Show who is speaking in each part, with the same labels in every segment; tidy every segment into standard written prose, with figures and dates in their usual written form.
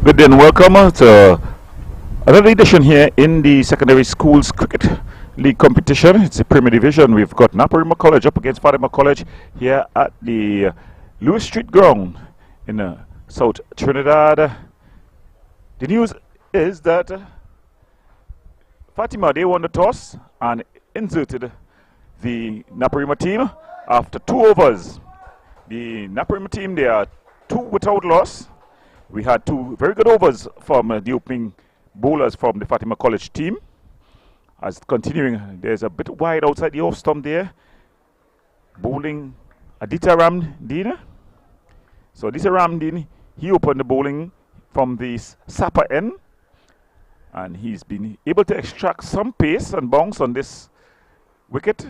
Speaker 1: Good day and welcome to another edition here in the Secondary Schools Cricket League competition. It's a Premier Division. We've got Naparima College up against Fatima College here at the Lewis Street ground in South Trinidad. The news is that Fatima, they won the toss and inserted the Naparima team after 2 overs. The Naparima team, they are 2 without loss. We had 2 very good overs from the opening bowlers from the Fatima College team. As continuing, there's a bit wide outside the off stump there. Bowling Aditya Ramdeen. So Aditya Ramdeen, he opened the bowling from the Sapa end. And he's been able to extract some pace and bounce on this wicket.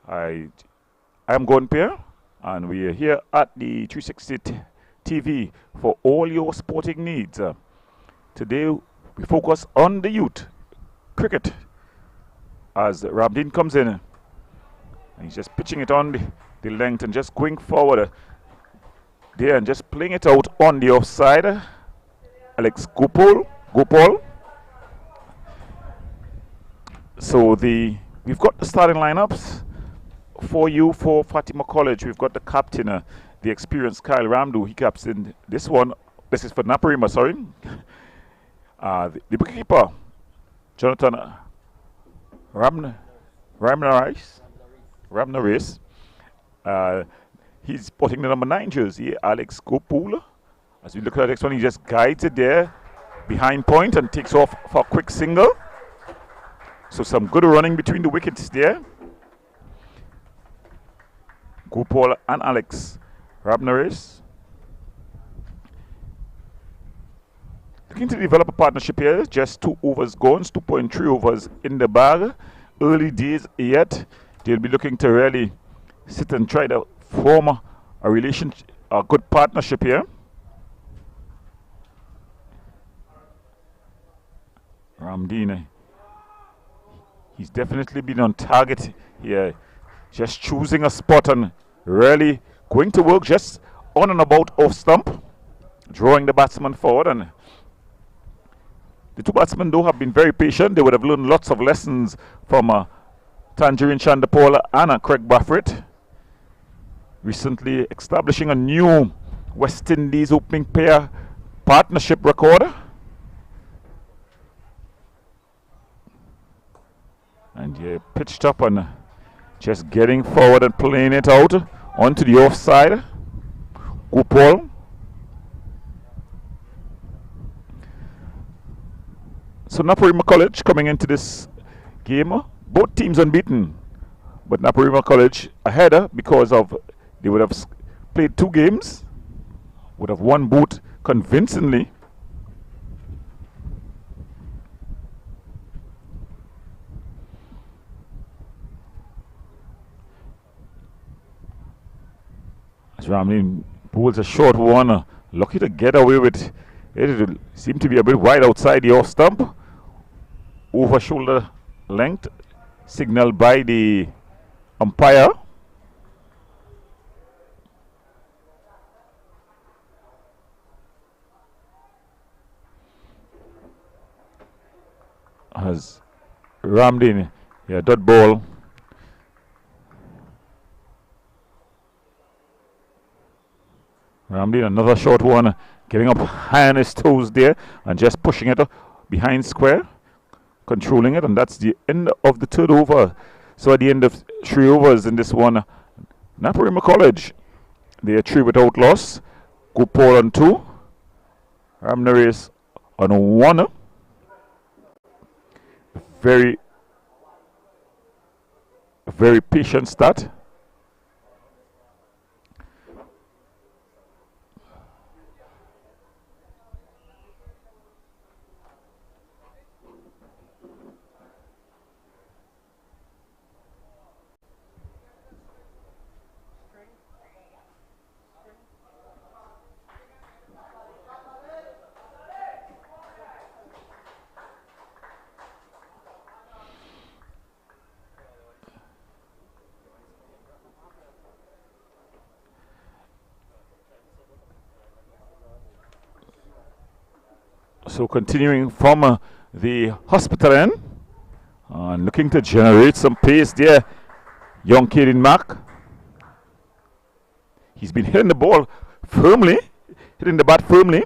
Speaker 1: I am Gordon Pierre, and we are here at the 360 TV for all your sporting needs. Today we focus on the youth cricket as Ramdeen comes in. And he's just pitching it on the length and just going forward there and just playing it out on the offside. Alex Gopal. So we've got the starting lineups for you for Fatima College. We've got the captain, the experienced Kyle Ramdu. He captained this one. This is for Naparima, sorry. The wicketkeeper, Jonathan Ramnaris. He's sporting the number 9 jersey, Alex Gopal. As we look at the next one, he just guides it there behind point and takes off for a quick single. So some good running between the wickets there. Gopal and Alex Ramnaris. Looking to develop a partnership here. Just 2 overs gone, 2.3 overs in the bag. Early days yet. They'll be looking to really sit and try to form a relationship, a good partnership here. Ramdeen, he's definitely been on target here. Just choosing a spot and really going to work just on and about off stump, drawing the batsman forward. And the 2 batsmen, though, have been very patient. They would have learned lots of lessons from Tangerine Chandapola and Craig Brathwaite, recently establishing a new West Indies opening pair partnership record. And yeah, pitched up and just getting forward and playing it out onto the offside. Gopal. So Naparima College coming into this game, both teams unbeaten, but Naparima College ahead because of they would have played 2 games, would have won both convincingly. Ramdeen pulls a short one, lucky to get away with it. It seemed to be a bit wide outside the off stump. Over shoulder length, signaled by the umpire. As Ramdeen, yeah, dot ball. Ramdeen, another short one, getting up high on his toes there and just pushing it behind square, controlling it, and that's the end of the 3rd over. So at the end of 3 overs in this one, Naparima College, they are 3 without loss. Gopal on 2, Ramnaris on 1. Very patient start. So continuing from the hospital end and looking to generate some pace there, young Kaden Mack. He's been hitting the ball firmly, hitting the bat firmly,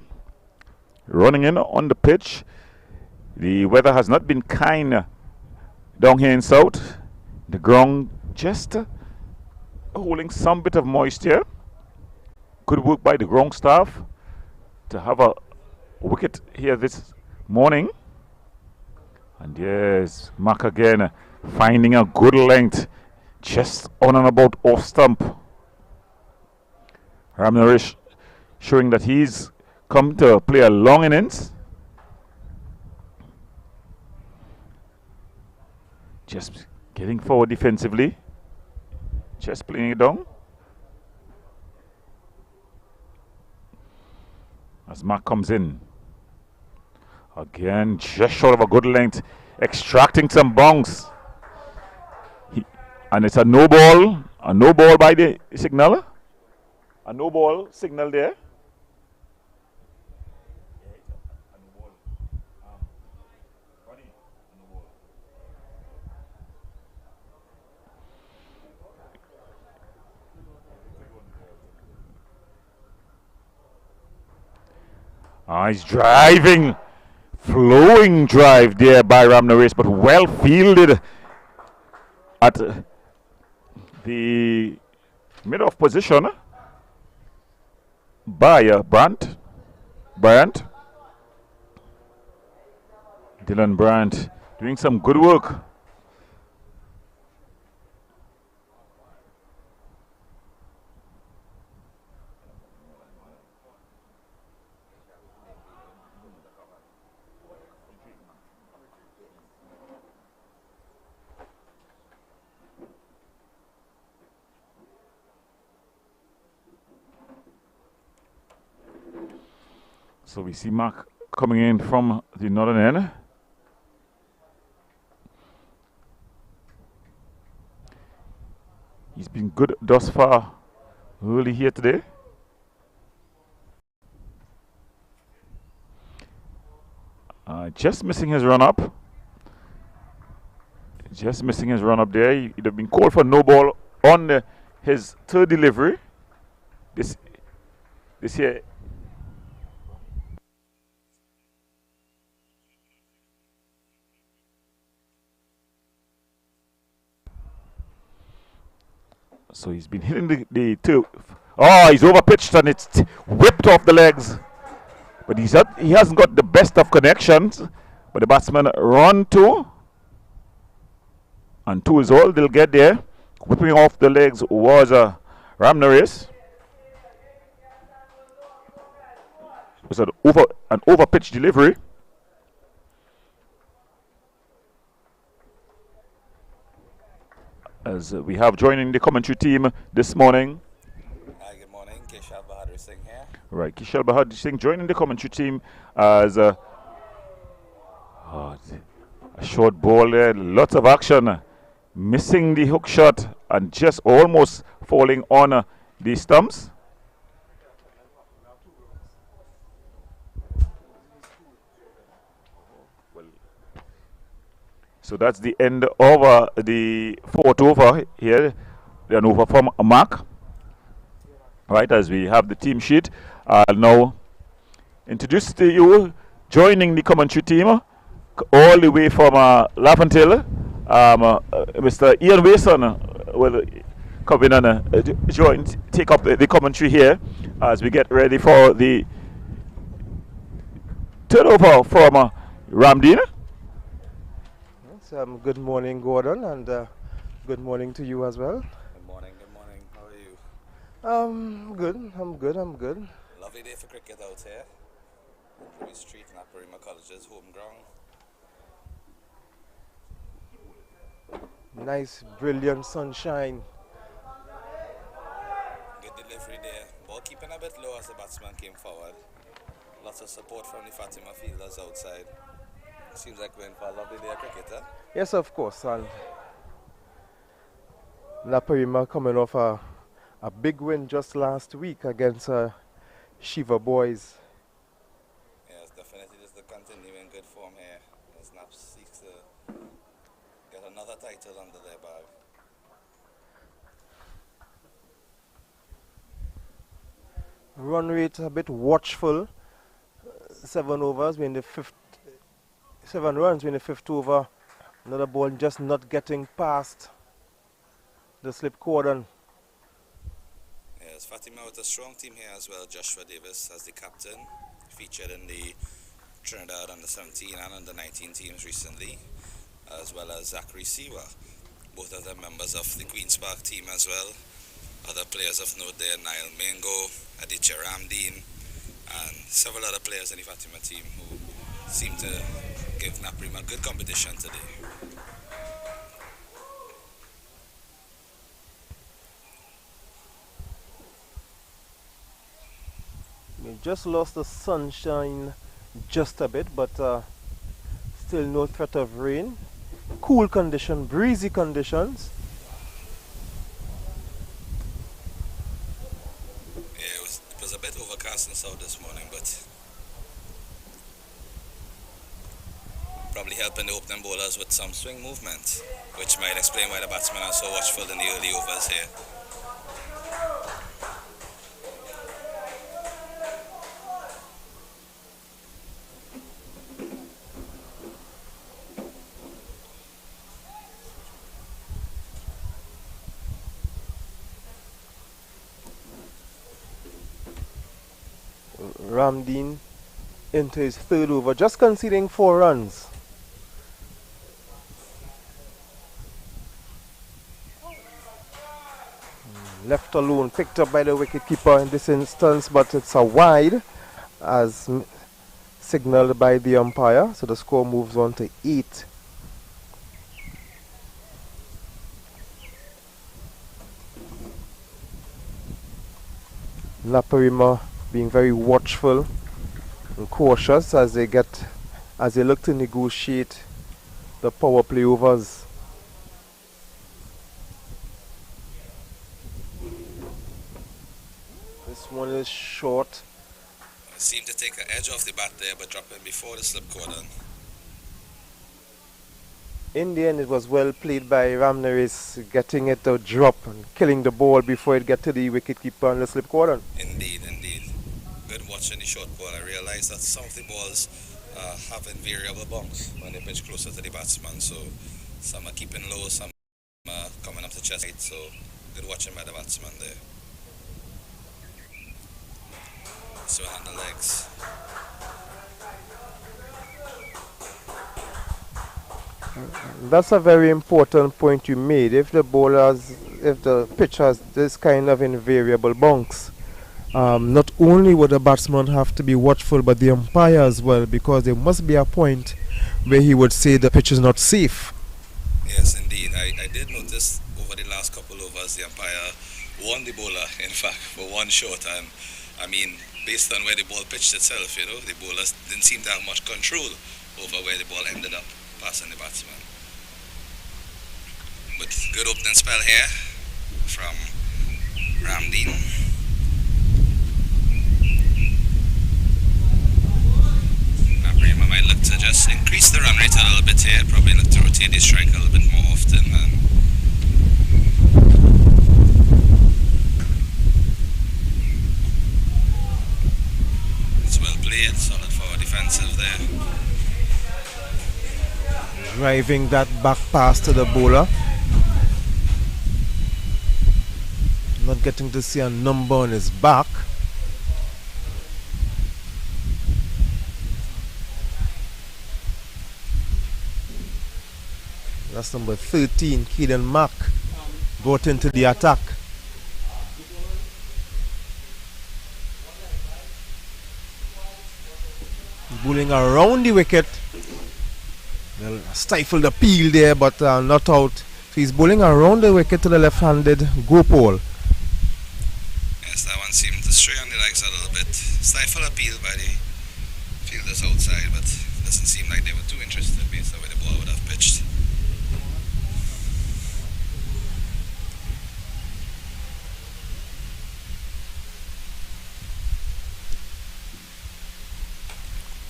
Speaker 1: running in on the pitch. The weather has not been kind down here in South. The ground just holding some bit of moisture. Good work by the ground staff to have a wicket here this morning. And yes, Mack again finding a good length just on and about off stump. Ramnarish showing that he's come to play a long innings. Just getting forward defensively. Just playing it down. As Mack comes in. Again, just short of a good length. Extracting some bounce. And it's a no ball. A no ball by the signal. A no ball signal there. He's driving, flowing drive there by Ramnarish, but well fielded at the mid-off position by Bryant. Dylan Bryant doing some good work. So we see Mack coming in from the northern end. He's been good thus far early here today. Just missing his run up. Just missing his run up there. He'd have been called for no ball on his third delivery. This here. So he's been hitting the two. Oh, he's overpitched and it's whipped off the legs. But he hasn't got the best of connections. But the batsman run two. And two is all they'll get there. Whipping off the legs was Ramnarish. It was an overpitched delivery. As we have joining the commentary team this morning.
Speaker 2: Hi, good morning. Kishal Bahadur Singh here.
Speaker 1: Right, Kishal Bahadur Singh joining the commentary team as a short ball there. Lots of action. Missing the hook shot and just almost falling on the stumps. So that's the end of the fourth over here. An over from Mack. Right, as we have the team sheet. I'll now introduce to you, joining the commentary team, all the way from Laventille, Mr. Ian Wason will come in and take up the commentary here as we get ready for the turnover from Ramdeen.
Speaker 3: Good morning, Gordon, and good morning to you as well.
Speaker 2: Good morning. How are you?
Speaker 3: I'm good.
Speaker 2: Lovely day for cricket out here. Drury Street, Naparima College's home ground.
Speaker 3: Nice, brilliant sunshine.
Speaker 2: Good delivery there. Ball keeping a bit low as the batsman came forward. Lots of support from the Fatima fielders outside. Seems like we're in for a lovely day of cricket, huh?
Speaker 3: Yes, of course. And Naparima coming off a big win just last week against Shiva Boys.
Speaker 2: Yes, definitely. This is the title under their bag.
Speaker 3: Run rate a bit watchful. 7 overs, we're in the fifth. 7 runs, we're in the fifth over. Another ball just not getting past the slip cordon.
Speaker 2: Yes, Fatima with a strong team here as well. Joshua Davis as the captain, featured in the Trinidad under-17 and under-19 teams recently, as well as Zachary Siwa, both of them members of the Queen's Park team as well. Other players of note there, Niall Mingo, Aditya Ramdeen, and several other players in the Fatima team who seem to give Naparima good competition today.
Speaker 3: We just lost the sunshine just a bit, but still no threat of rain. Cool condition, breezy conditions.
Speaker 2: Yeah, it was a bit overcast and south this morning, but probably helping the opening bowlers with some swing movement, which might explain why the batsmen are so watchful in the early overs here.
Speaker 3: Ramdeen into his third over, just conceding 4 runs. Left alone, picked up by the wicketkeeper in this instance, but it's a wide as signaled by the umpire, so the score moves on to 8. Naparima being very watchful and cautious as they look to negotiate the power play overs. This one is short.
Speaker 2: Seemed to take an edge off the bat there, but dropping before the slip cordon.
Speaker 3: In the end, it was well played by Ramnaris, getting it to drop and killing the ball before it got to the wicketkeeper on the slip cordon.
Speaker 2: Indeed, indeed. Good watching the short ball. I realized that some of the balls have variable bunks when they pitch closer to the batsman. So some are keeping low, some are coming up the chest height. So good watching by the batsman there. So on the legs.
Speaker 3: That's a very important point you made. If the pitch has this kind of invariable bunks, not only would the batsman have to be watchful, but the umpire as well, because there must be a point where he would say the pitch is not safe.
Speaker 2: Yes, indeed. I did notice over the last couple overs, the umpire warned the bowler, in fact, for one shot. And I mean, based on where the ball pitched itself, the bowlers didn't seem to have much control over where the ball ended up passing the batsman. But good opening spell here from Ramdeen. Naparima might look to just increase the run rate a little bit here, probably look to rotate the strike a little bit more often. It's well played, solid forward defensive there.
Speaker 3: Driving that back pass to the bowler. Not getting to see a number on his back. That's number 13, Keelan Mack, brought into the attack. Bowling around the wicket. They'll stifle the peel there, but not out. So he's bowling around the wicket to the left-handed go pole.
Speaker 2: Yes, that one seemed to stray on the legs a little bit. Stifle appeal by the fielders outside, but it doesn't seem like they were too interested based on where the ball would have pitched.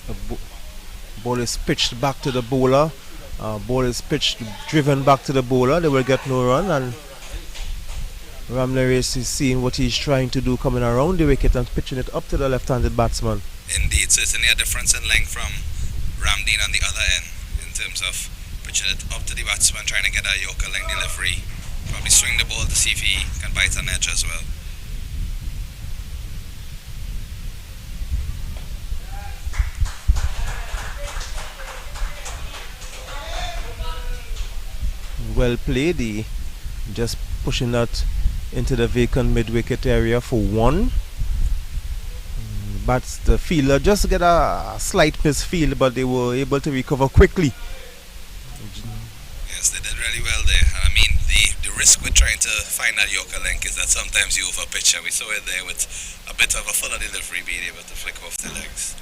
Speaker 3: The ball is pitched back to the bowler. Ball is pitched, driven back to the bowler. They will get no run, and Ramnaresh is seeing what he's trying to do, coming around the wicket and pitching it up to the left-handed batsman.
Speaker 2: Indeed, certainly a difference in length from Ramdeen on the other end in terms of pitching it up to the batsman, trying to get a Yorker length delivery. Probably swing the ball to see if he can bite an edge as well.
Speaker 3: Well played. He just pushing that into the vacant mid-wicket area for one. But the fielder just get a slight misfield, but they were able to recover quickly.
Speaker 2: Yes, they did really well there. And I mean, the risk with trying to find that Yorker length is that sometimes you overpitch, and we saw it there with a bit of a fuller delivery being able to flick off the legs.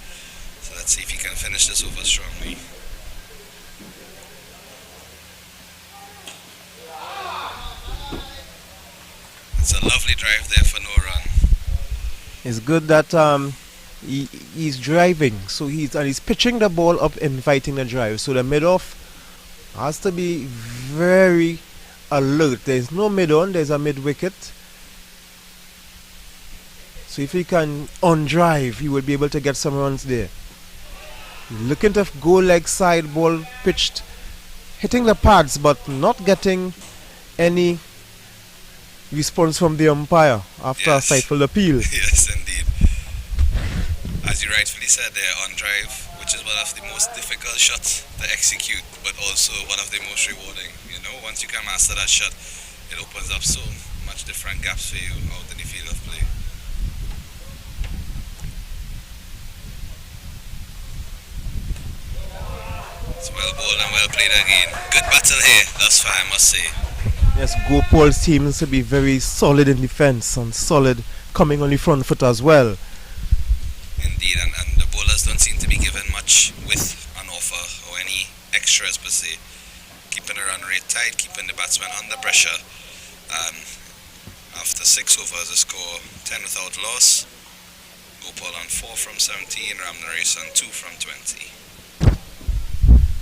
Speaker 2: So let's see if he can finish this over strongly. It's a lovely drive there for no run.
Speaker 3: It's good that he's driving, so he's pitching the ball up, inviting the drive. So the mid-off has to be very alert. There's no mid-on, there's a mid-wicket. So if he can on-drive, he will be able to get some runs there. Looking to go leg side, ball pitched, hitting the pads, but not getting any response from the umpire after a spiteful appeal.
Speaker 2: Yes, indeed. As you rightfully said there, on drive, which is one of the most difficult shots to execute, but also one of the most rewarding. You know, once you can master that shot, it opens up so much different gaps for you out in the field of play. It's well bowled and well played again. Good battle here, thus far, I must say.
Speaker 3: Yes, Gopal seems to be very solid in defense and solid coming on the front foot as well.
Speaker 2: Indeed, and the bowlers don't seem to be given much with an offer or any extras per se. Keeping the run rate tight, keeping the batsman under pressure. After 6 overs, the score 10 without loss. Gopal on 4 from 17, Ramnaresh on 2 from 20.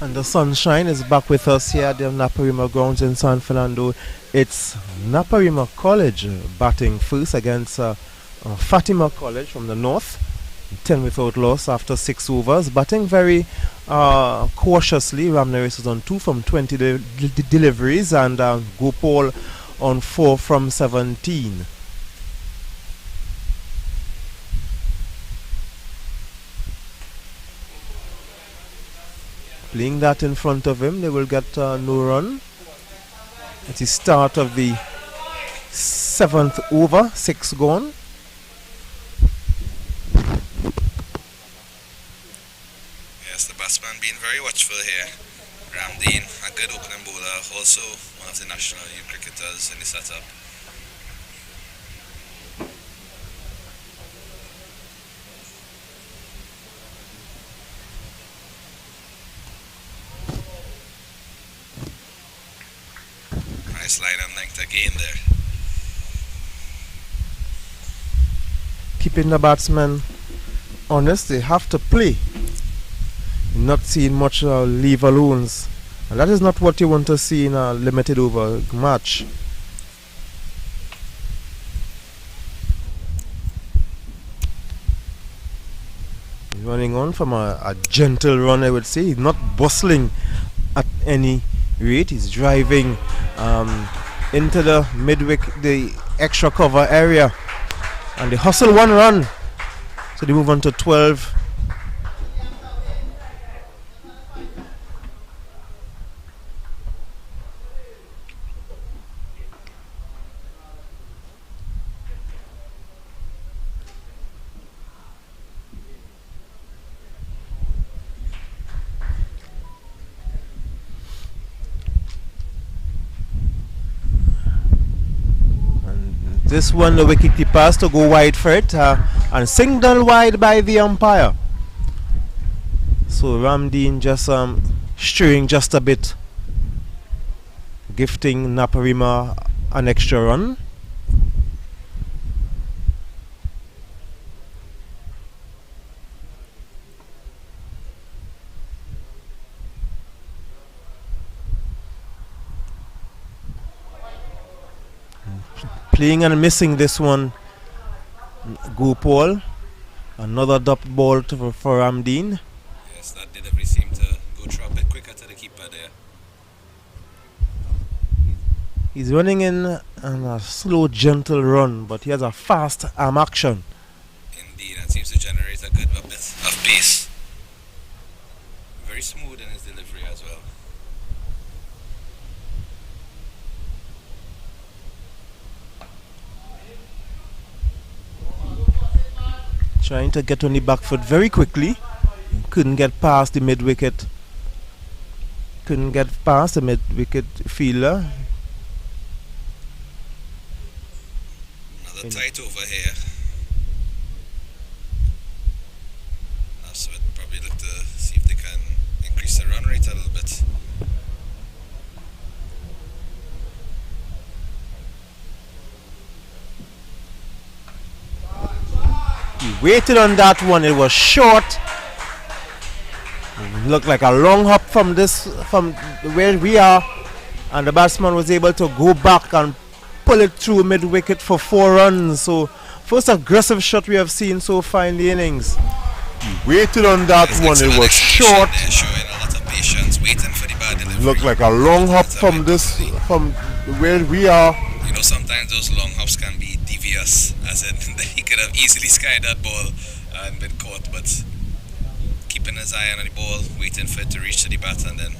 Speaker 3: And the sunshine is back with us here at the Naparima grounds in San Fernando. It's Naparima College batting first against Fatima College from the north. 10 without loss after 6 overs. Batting very cautiously. Ramnaresh is on 2 from 20 deliveries, and Gopal on 4 from 17. Playing that in front of him, they will get no run. It's the start of the 7th over, 6 gone.
Speaker 2: Yes, the batsman being very watchful here. Ramdeen, a good opening bowler, also one of the national youth cricketers in the setup. Nice line and length again there.
Speaker 3: Keeping the batsman honest, they have to play. Not seeing much leave alones, and that is not what you want to see in a limited over match. He's running on from a gentle run, I would say. He's not bustling at any rate. He's driving into the mid-wicket, the extra cover area, and they hustle 1 run, so they move on to 12. This one, the wicketkeeper has to go wide for it, and signal wide by the umpire. So Ramdeen just steering just a bit, gifting Naparima an extra run. Playing and missing this one. Go Paul. Another dot ball for Ramdeen.
Speaker 2: Yes, that delivery seemed to go through a bit quicker to the keeper there.
Speaker 3: He's running in a slow, gentle run, but he has a fast arm action.
Speaker 2: Indeed, and seems to generate a good bit of pace. Very smooth in his delivery as well.
Speaker 3: Trying to get on the back foot very quickly. Couldn't get past the mid-wicket. Couldn't get past the mid-wicket fielder.
Speaker 2: Another tight over here. So it probably look to see if they can increase the run rate a little bit.
Speaker 3: He waited on that one. It was short. It looked like a long hop from where we are, and the batsman was able to go back and pull it through mid-wicket for 4 runs. So first aggressive shot we have seen so far in the innings. He waited on that one. It was short.
Speaker 2: They're showing a lot of patience, waiting for the bad delivery.
Speaker 3: Looked like a long hop from where we are.
Speaker 2: You know, sometimes those long hops can be devious, as in he could have easily skied that ball and been caught, but keeping his eye on the ball, waiting for it to reach to the bat, and then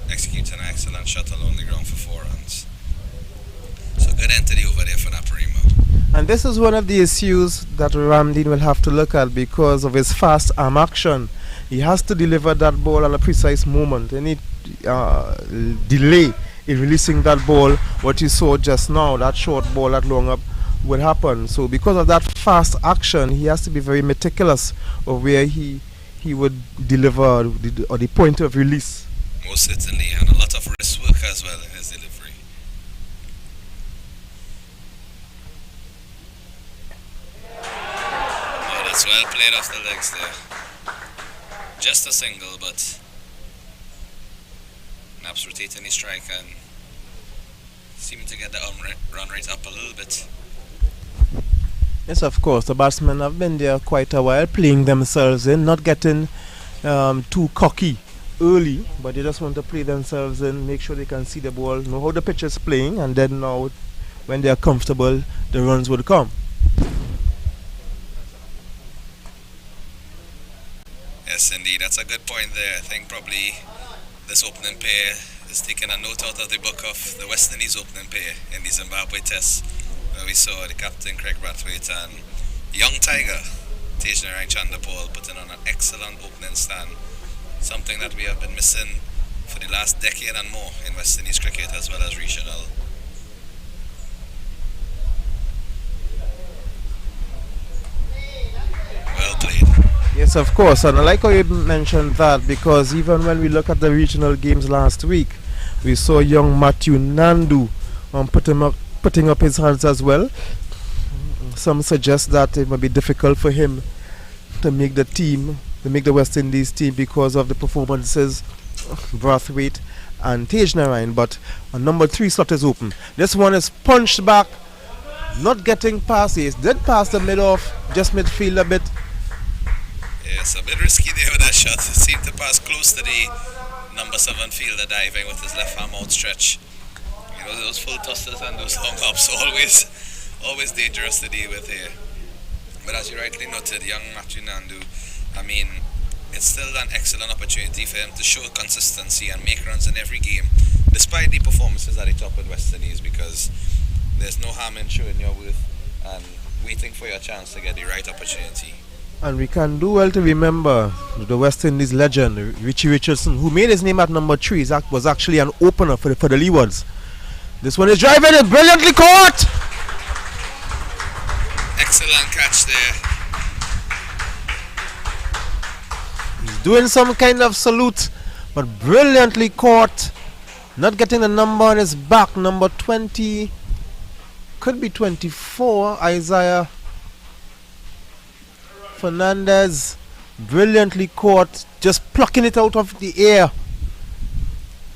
Speaker 2: executing an excellent shot along the ground for 4 runs. So good entry over there for Naparima.
Speaker 3: And this is one of the issues that Ramdeen will have to look at because of his fast arm action. He has to deliver that ball at a precise moment. Any delay in releasing that ball, what you saw just now, that short ball, that long up, will happen. So because of that fast action, he has to be very meticulous of where he would deliver or the point of release.
Speaker 2: Most certainly, and a lot of wrist work as well in his delivery. Oh, that's well played off the legs there. Just a single, but Naps rotating his strike and seeming to get the run rate up a little bit.
Speaker 3: Yes, of course, the batsmen have been there quite a while, playing themselves in, not getting too cocky early, but they just want to play themselves in, make sure they can see the ball, know how the pitch is playing, and then now, when they are comfortable, the runs would come.
Speaker 2: Yes, indeed, that's a good point there. I think probably this opening pair is taking a note out of the book of the West Indies opening pair in the Zimbabwe Test, where we saw the captain Craig Brathwaite and young tiger Tejnarine Chanderpaul putting on an excellent opening stand, something that we have been missing for the last decade and more in West Indies cricket as well as regional. Well played.
Speaker 3: Yes, of course, and I like how you mentioned that, because even when we look at the regional games last week, we saw young Matthew Nandu putting up his hands as well. Some suggest that it might be difficult for him to make the team, to make the West Indies team, because of the performances of Brathwaite and Tejnarine, but a number 3 slot is open. This one is punched back, not getting past it. Did pass the mid-off, just midfield a bit.
Speaker 2: Yes, a bit risky there with that shot. It seemed to pass close to the number 7 fielder diving with his left arm outstretched. You know, those full tossers and those long hops, always dangerous to deal with here. But as you rightly noted, young Matthew Nandu, I mean, it's still an excellent opportunity for him to show consistency and make runs in every game, despite the performances at the top with West Indies, because there's no harm in showing your worth and waiting for your chance to get the right opportunity.
Speaker 3: And we can do well to remember the West Indies legend, Richie Richardson, who made his name at number 3, was actually an opener for the Leewards. This one is driving it, brilliantly caught!
Speaker 2: Excellent catch there.
Speaker 3: He's doing some kind of salute, but brilliantly caught. Not getting the number on his back, number 20, could be 24, Isaiah Fernandez, brilliantly caught, just plucking it out of the air.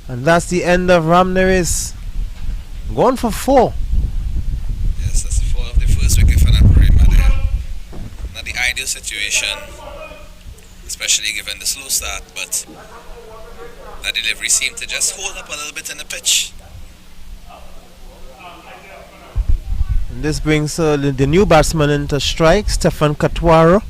Speaker 3: And that's the end of Ramneris. Gone for 4.
Speaker 2: situation, especially given the slow start, but that delivery seemed to just hold up a little bit in the pitch.
Speaker 3: And this brings the new batsman into strike, Stefan Katwaro.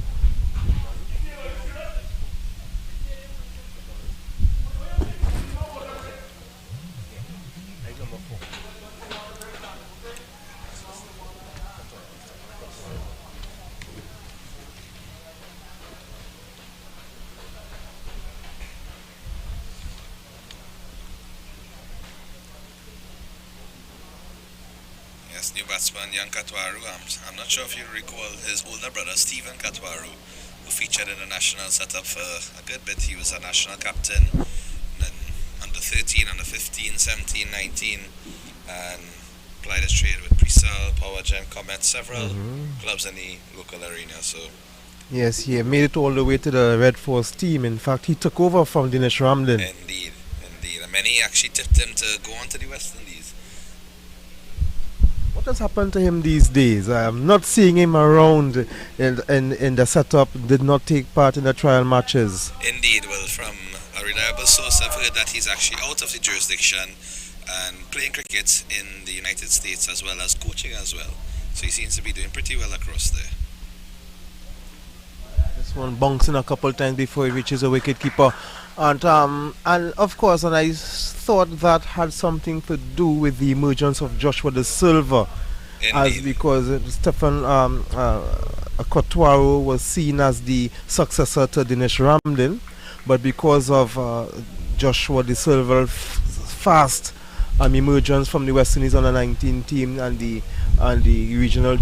Speaker 2: New batsman, young Katwaru. I'm not sure if you recall his older brother, Stephen Katwaru, who featured in the national setup for a good bit. He was a national captain, then under 13, under 15, 17, 19, and applied his trade with Presal, Power Gem, Comet, several clubs in the local arena. So
Speaker 3: yes, he made it all the way to the Red Force team. In fact, he took over from Dinesh Ramlin.
Speaker 2: Indeed. And many actually tipped him to go on to the West Indies.
Speaker 3: What has happened to him these days? I am not seeing him around in the setup, did not take part in the trial matches.
Speaker 2: Indeed, well, from a reliable source, I've heard that he's actually out of the jurisdiction and playing cricket in the United States as well as coaching as well. So he seems to be doing pretty well across there.
Speaker 3: This one bouncing a couple times before he reaches a wicket keeper. And of course, and I thought that had something to do with the emergence of Joshua De Silva, as because Stefan Kotwaro was seen as the successor to Dinesh Ramlin, but because of Joshua De Silva's fast emergence from the West Indies under-19 team and the regional,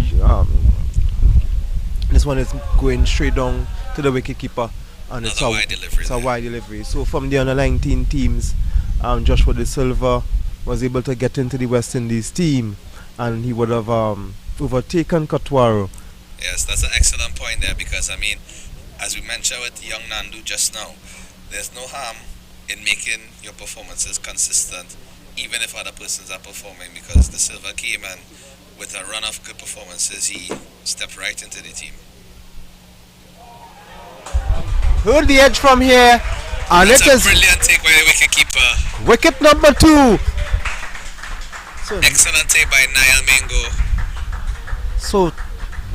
Speaker 3: this one is going straight down to the wicketkeeper. And it's a wide delivery. So from the under-19 teams, Joshua De Silva was able to get into the West Indies team, and he would have overtaken Katwaro.
Speaker 2: Yes, that's an excellent point there, because I mean, as we mentioned with young Nandu just now, there's no harm in making your performances consistent, even if other persons are performing, because De Silva came and with a run of good performances, he stepped right into the team.
Speaker 3: Hold the edge from here, and
Speaker 2: it's a brilliant take by the wicketkeeper.
Speaker 3: Wicket number 2. So
Speaker 2: excellent take by Niall Mingo.
Speaker 3: So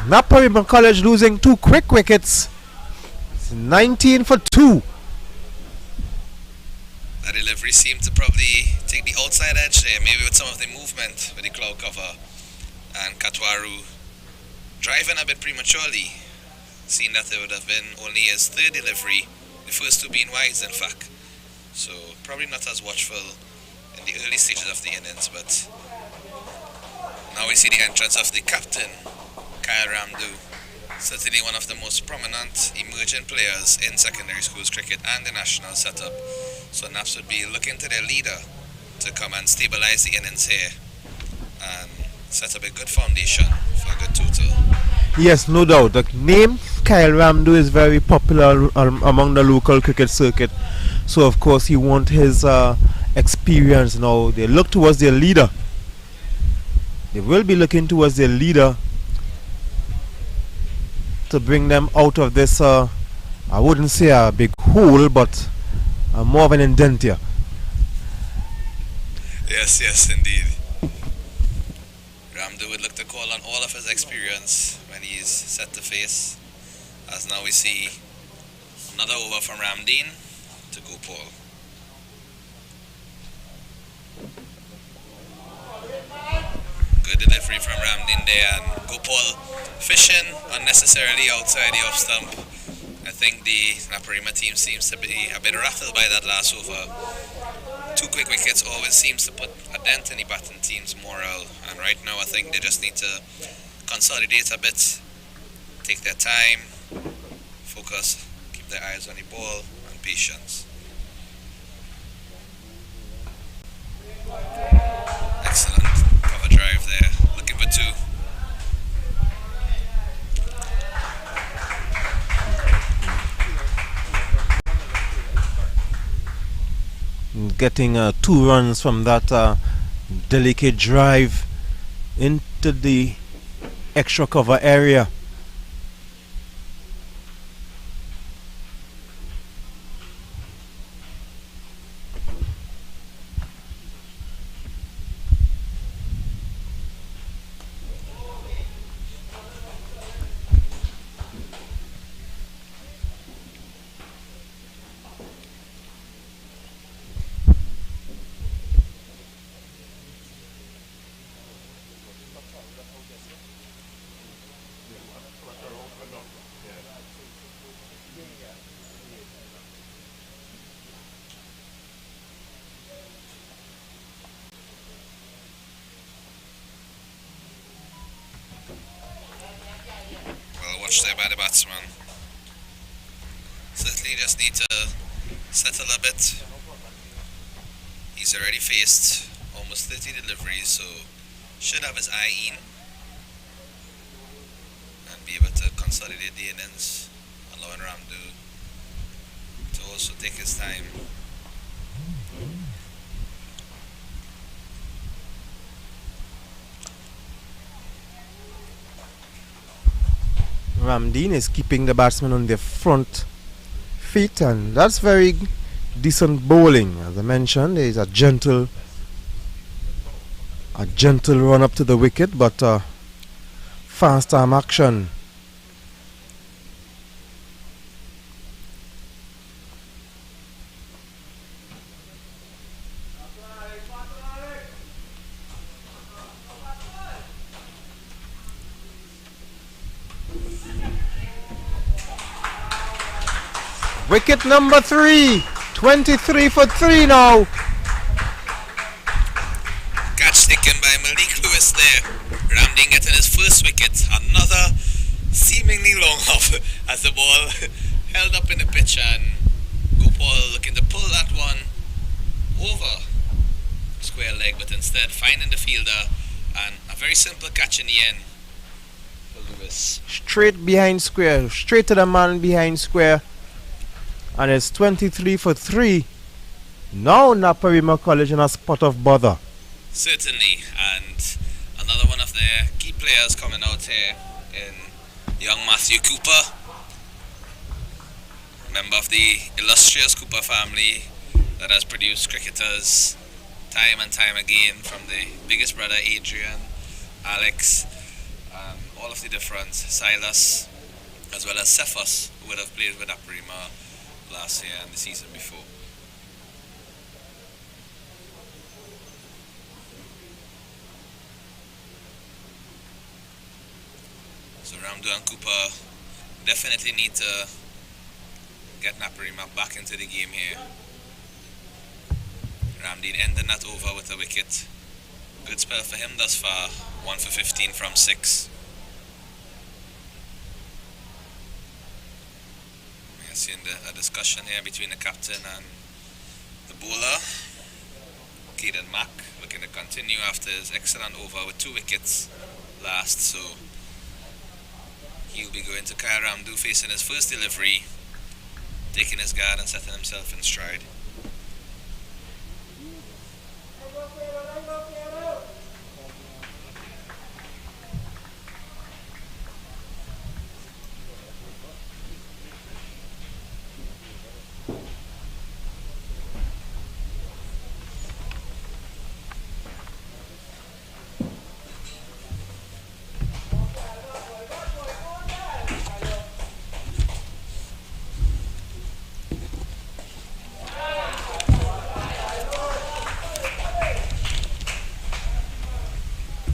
Speaker 3: Naparima College losing 2 quick wickets. It's 19 for 2.
Speaker 2: That delivery seemed to probably take the outside edge there, maybe with some of the movement with the cloud cover, and Katwaru driving a bit prematurely, seeing that it would have been only his third delivery, the first 2 being wides in fact. So probably not as watchful in the early stages of the innings, but now we see the entrance of the captain, Kyle Ramdu, certainly one of the most prominent emerging players in secondary schools cricket and the national setup. So Naps would be looking to their leader to come and stabilize the innings here and set up a good foundation for a good total.
Speaker 3: Yes, no doubt. The name Kyle Ramdu is very popular among the local cricket circuit. So of course he wants his experience now. They look towards their leader. They will be looking towards their leader to bring them out of this, I wouldn't say a big hole, but more of an indenture.
Speaker 2: Yes, indeed. Ramdu would look to call on all of his experience when he's set to face, as now we see another over from Ramdeen to Gopal. Good delivery from Ramdeen there, and Gopal fishing unnecessarily outside the off stump. I think the Naparima team seems to be a bit rattled by that last over. 2 quick wickets always seems to put a dent in the batting team's morale, and right now I think they just need to consolidate a bit, take their time, focus, keep their eyes on the ball, and patience. Excellent cover drive there, looking for 2.
Speaker 3: Getting 2 runs from that delicate drive into the extra cover area.
Speaker 2: watch there by the batsman. Certainly just need to settle a bit. He's already faced almost 30 deliveries, so should have his eye in and be able to consolidate the innings, allowing Ramdu to also take his time.
Speaker 3: Ramdeen is keeping the batsman on their front feet, and that's very decent bowling. As I mentioned, there is a gentle run up to the wicket, but fast arm action. Wicket number 3, 23 for 3 now.
Speaker 2: Catch taken by Malik Lewis there. Ramdeen getting his first wicket. Another seemingly long off as the ball held up in the pitch, and Gopal looking to pull that one over square leg, but instead finding the fielder, and a very simple catch in the end for Lewis.
Speaker 3: Straight behind square, straight to the man behind square. And it's 23 for 3. Now Naparima College in a spot of bother.
Speaker 2: Certainly, and another one of their key players coming out here in young Matthew Cooper, member of the illustrious Cooper family that has produced cricketers time and time again, from the biggest brother Adrian, Alex, all of the different Silas, as well as Cephas, who would have played with Naparima last year and the season before. So Ramdu and Cooper definitely need to get Naparima back into the game here. Ramdeen ending that over with a wicket. Good spell for him thus far, 1 for 15 from 6. Seeing a discussion here between the captain and the bowler. Caden Mack looking to continue after his excellent over with 2 wickets last, so he'll be going to Kyle Ramdu facing his first delivery, taking his guard and setting himself in stride.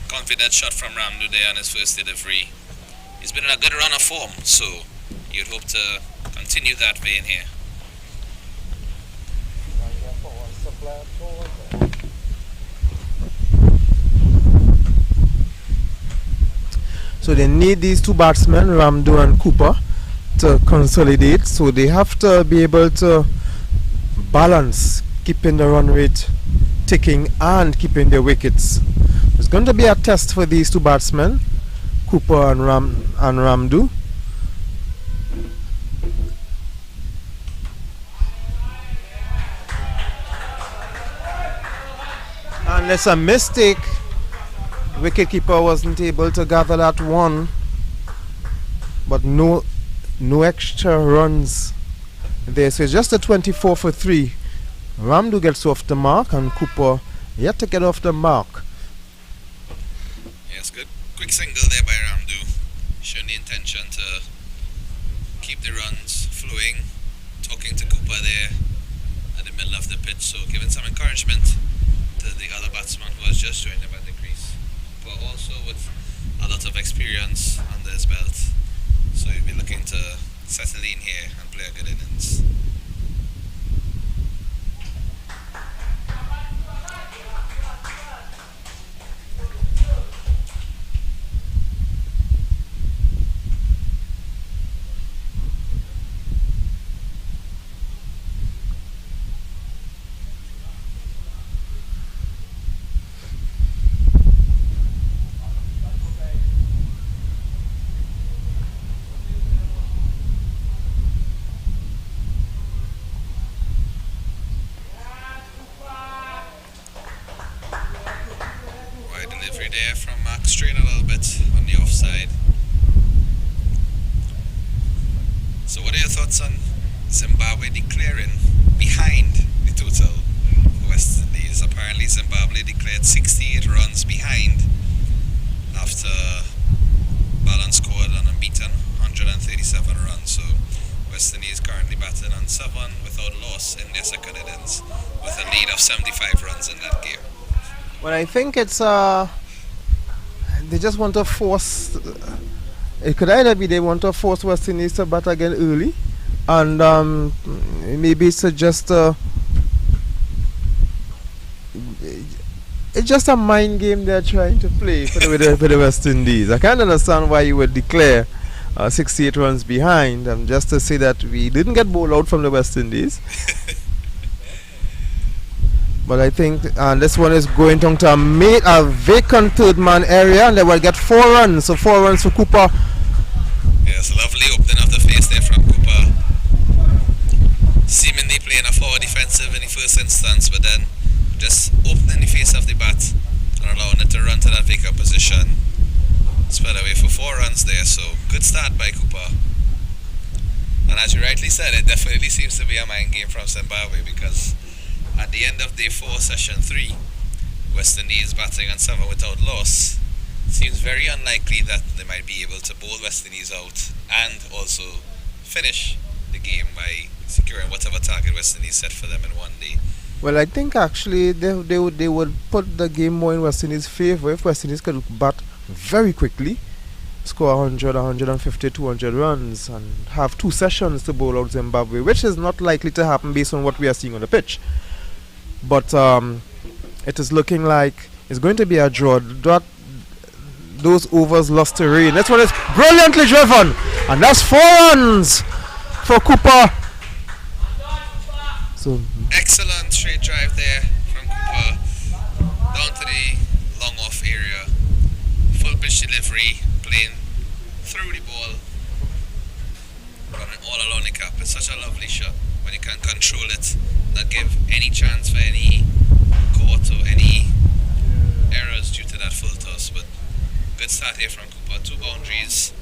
Speaker 2: Confident shot from Ramdu there on his first delivery. He's been in a good run of form, so you'd hope to continue that vein here.
Speaker 3: So they need these 2 batsmen, Ramdu and Cooper, to consolidate. So they have to be able to balance keeping the run rate ticking and keeping their wickets. It's going to be a test for these 2 batsmen, Cooper and Ramdu. And it's a mistake. Wicketkeeper wasn't able to gather that one, but no extra runs there. So it's just a 24 for 3. Ramdu gets off the mark and Cooper yet to get off the mark.
Speaker 2: Yes, good. Quick single there by Ramdu, showing the intention to keep the runs flowing. Talking to Cooper there at the middle of the pitch, so giving some encouragement to the other batsman who has just joined him at the crease, but also with a lot of experience under his belt, so he'll be looking to settle in here and play a good innings. delivery there from Max, straying a little bit on the offside. So what are your thoughts on Zimbabwe declaring behind the total for West Indies? Apparently Zimbabwe declared 68 runs behind after balance scored an unbeaten 137 runs. So West Indies currently batting on 7 without loss in their second innings with a lead of 75 runs in that game.
Speaker 3: Well, I think it's they just want to force. It could either be they want to force West Indies to bat again early, and maybe it's just it's just a mind game they're trying to play for the West Indies. I can't understand why you would declare 68 runs behind, just to say that we didn't get bowled out from the West Indies. But I think this one is going to a vacant third man area, and they will get 4 runs. So 4 runs for Cooper.
Speaker 2: Yes, lovely opening of the face there from Cooper. Seemingly playing a forward defensive in the first instance, but then just opening the face of the bat and allowing it to run to that vacant position. Spread away for 4 runs there, so good start by Cooper. And as you rightly said, it definitely seems to be a mind game from Zimbabwe, because at the end of day 4, session 3, West Indies batting on 7 without loss. Seems very unlikely that they might be able to bowl West Indies out and also finish the game by securing whatever target West Indies set for them in one day.
Speaker 3: Well, I think actually they would put the game more in West Indies' favour if West Indies could bat very quickly, score 100, 150, 200 runs and have 2 sessions to bowl out Zimbabwe, which is not likely to happen based on what we are seeing on the pitch. But it is looking like it's going to be a draw. Those overs lost to rain. This one is brilliantly driven, and that's 4 runs for Cooper. So
Speaker 2: excellent straight drive there from Cooper down to the long off area. Full pitch delivery, playing through the ball, running all along the cap. It's such a lovely shot when you can control it, not give any chance for any caught or any errors due to that full toss. But good start here from Cooper, 2 boundaries,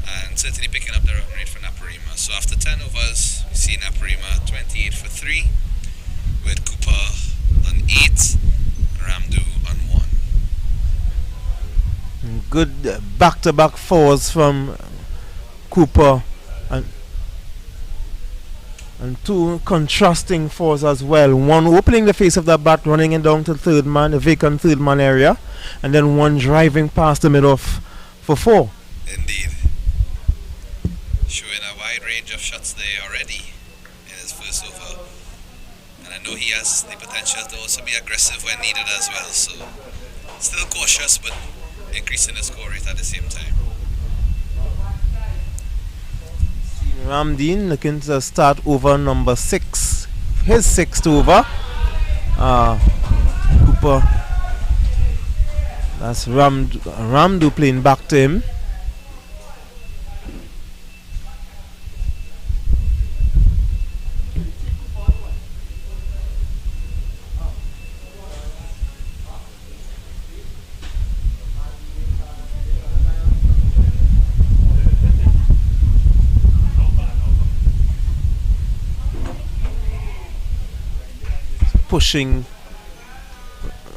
Speaker 2: and certainly picking up the run rate for Naparima. So after 10 overs, we see Naparima 28 for 3, with Cooper on 8, Ramdu on 1.
Speaker 3: Good back-to-back 4s from Cooper, and 2 contrasting 4s as well. 1 opening the face of the bat, running it down to third man, the vacant third man area, and then 1 driving past the mid-off for 4.
Speaker 2: Indeed. Showing a wide range of shots there already in his first over. And I know he has the potential to also be aggressive when needed as well. So still cautious, but increasing the score rate at the same time.
Speaker 3: Ramdeen looking to start over number 6. His 6th over. Cooper. That's Ramdu playing back to him. Pushing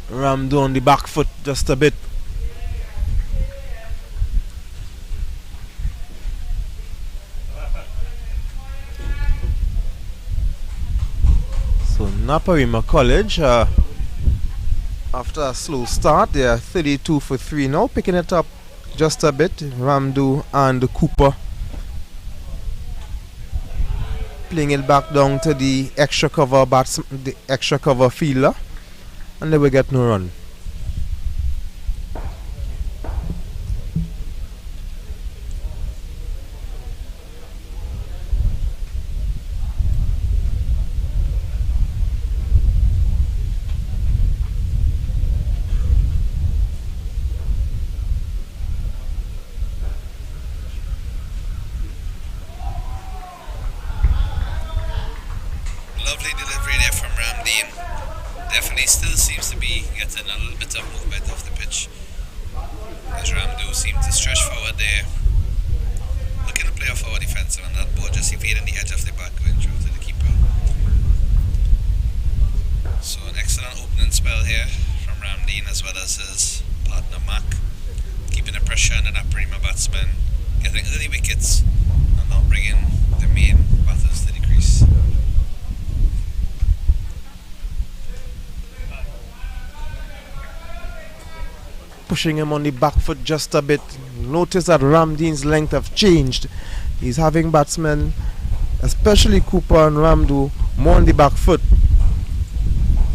Speaker 3: Ramdu on the back foot just a bit. So Naparima College, after a slow start, they are 32 for 3 now, picking it up just a bit. Ramdu and Cooper playing it back down to the extra cover the extra cover fielder, and they will get no run.
Speaker 2: Lovely delivery there from Ramdeen. Definitely still seems to be getting a little bit of movement off the batsmen getting early wickets and not bringing the main batters to the crease.
Speaker 3: Pushing him on the back foot just a bit. Notice that Ramdeen's length have changed. He's having batsmen, especially Cooper and Ramdu, more on the back foot.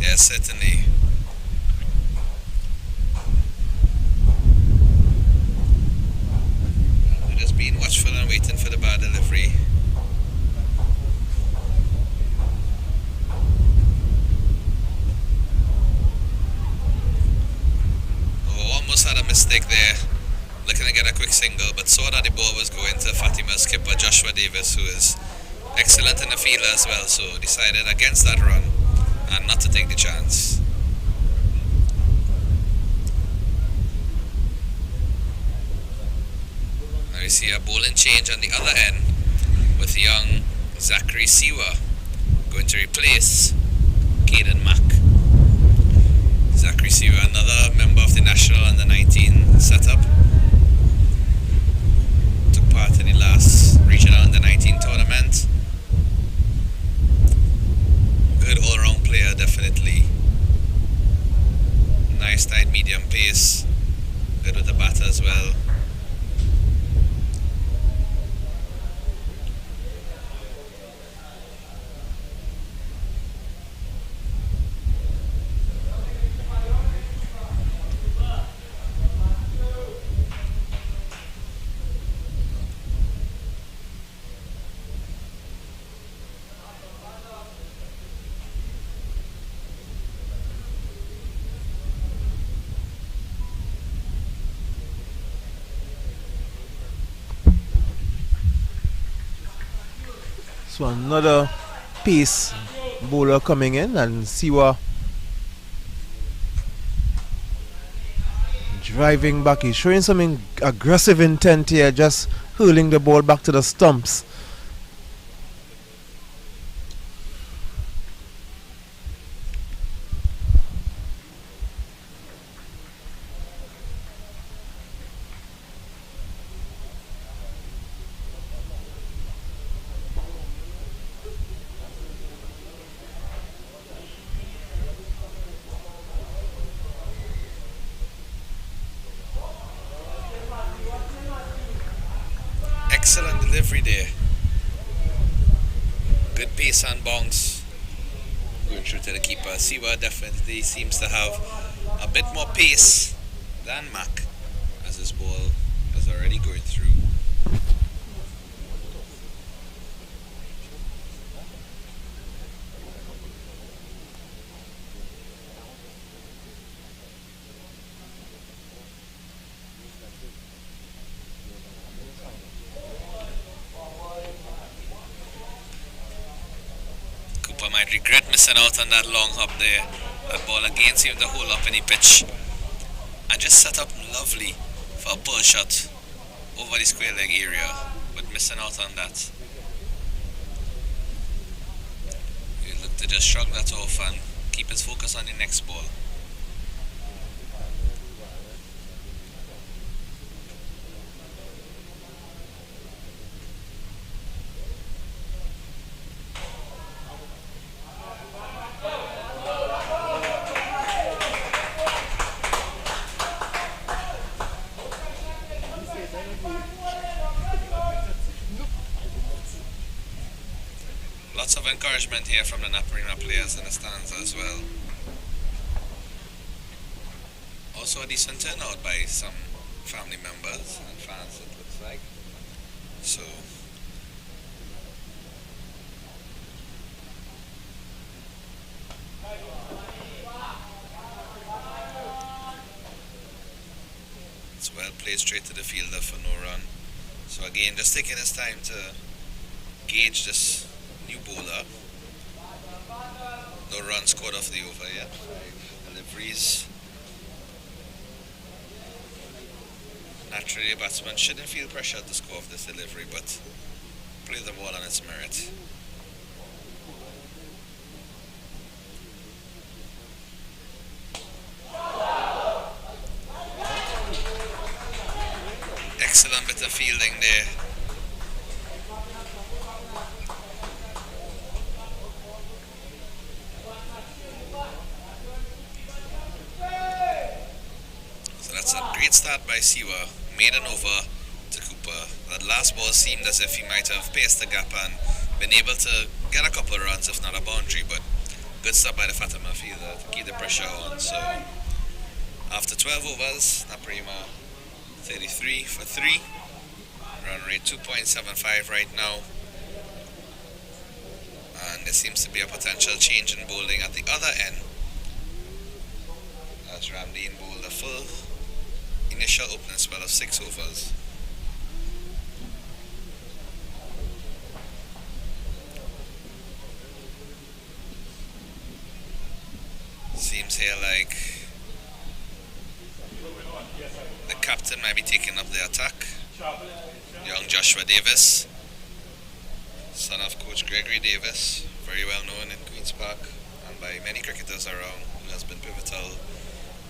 Speaker 2: Yes, certainly. They're just being watchful and waiting for the bad delivery. Almost had a mistake there, looking to get a quick single, but saw that the ball was going to Fatima's skipper Joshua Davis, who is excellent in the field as well, so decided against that run and not to take the chance. Now we see a bowling change on the other end with young Zachary Siwa going to replace Caden Mack. Zachary Siwa, another member of the National Under-19 setup. Took part in the last Regional Under-19 tournament. Good all-round player, definitely. Nice tight medium pace. Good with the bat as well.
Speaker 3: So another pace bowler coming in, and Siwa driving back. He's showing some aggressive intent here, just hurling the ball back to the stumps.
Speaker 2: Excellent delivery there. Good pace and bounce. Going through to the keeper. Siwa definitely seems to have a bit more pace than Mack, as his ball is already going through. Might regret missing out on that long hop there. That ball again seemed to hold up in the pitch and just set up lovely for a pull shot over the square leg area, but missing out on that. He looked to just shrug that off and keep his focus on the next ball. Lots of encouragement here from the Naparima players in the stands as well. Also a decent turnout by some family members and fans, it looks like. So it's well played straight to the fielder for no run. So again, just taking his time to gauge this new bowler. No run scored off the over yet. 5 deliveries. Naturally, a batsman shouldn't feel pressure to score off this delivery, but play the ball on its merit. excellent bit of fielding there. So that's a great start by Siwa. Made an over to Cooper. That last ball seemed as if he might have paced the gap and been able to get a couple of runs, if not a boundary, but good stop by the Fatima fielder to keep the pressure on. So after 12 overs, Naparima 33 for 3. Run rate 2.75 right now. And there seems to be a potential change in bowling at the other end, as Ramdeen bowled a full initial opening spell of 6 overs. Seems here like the captain might be taking up the attack. Young Joshua Davis, son of Coach Gregory Davis, very well known in Queen's Park and by many cricketers around, who has been pivotal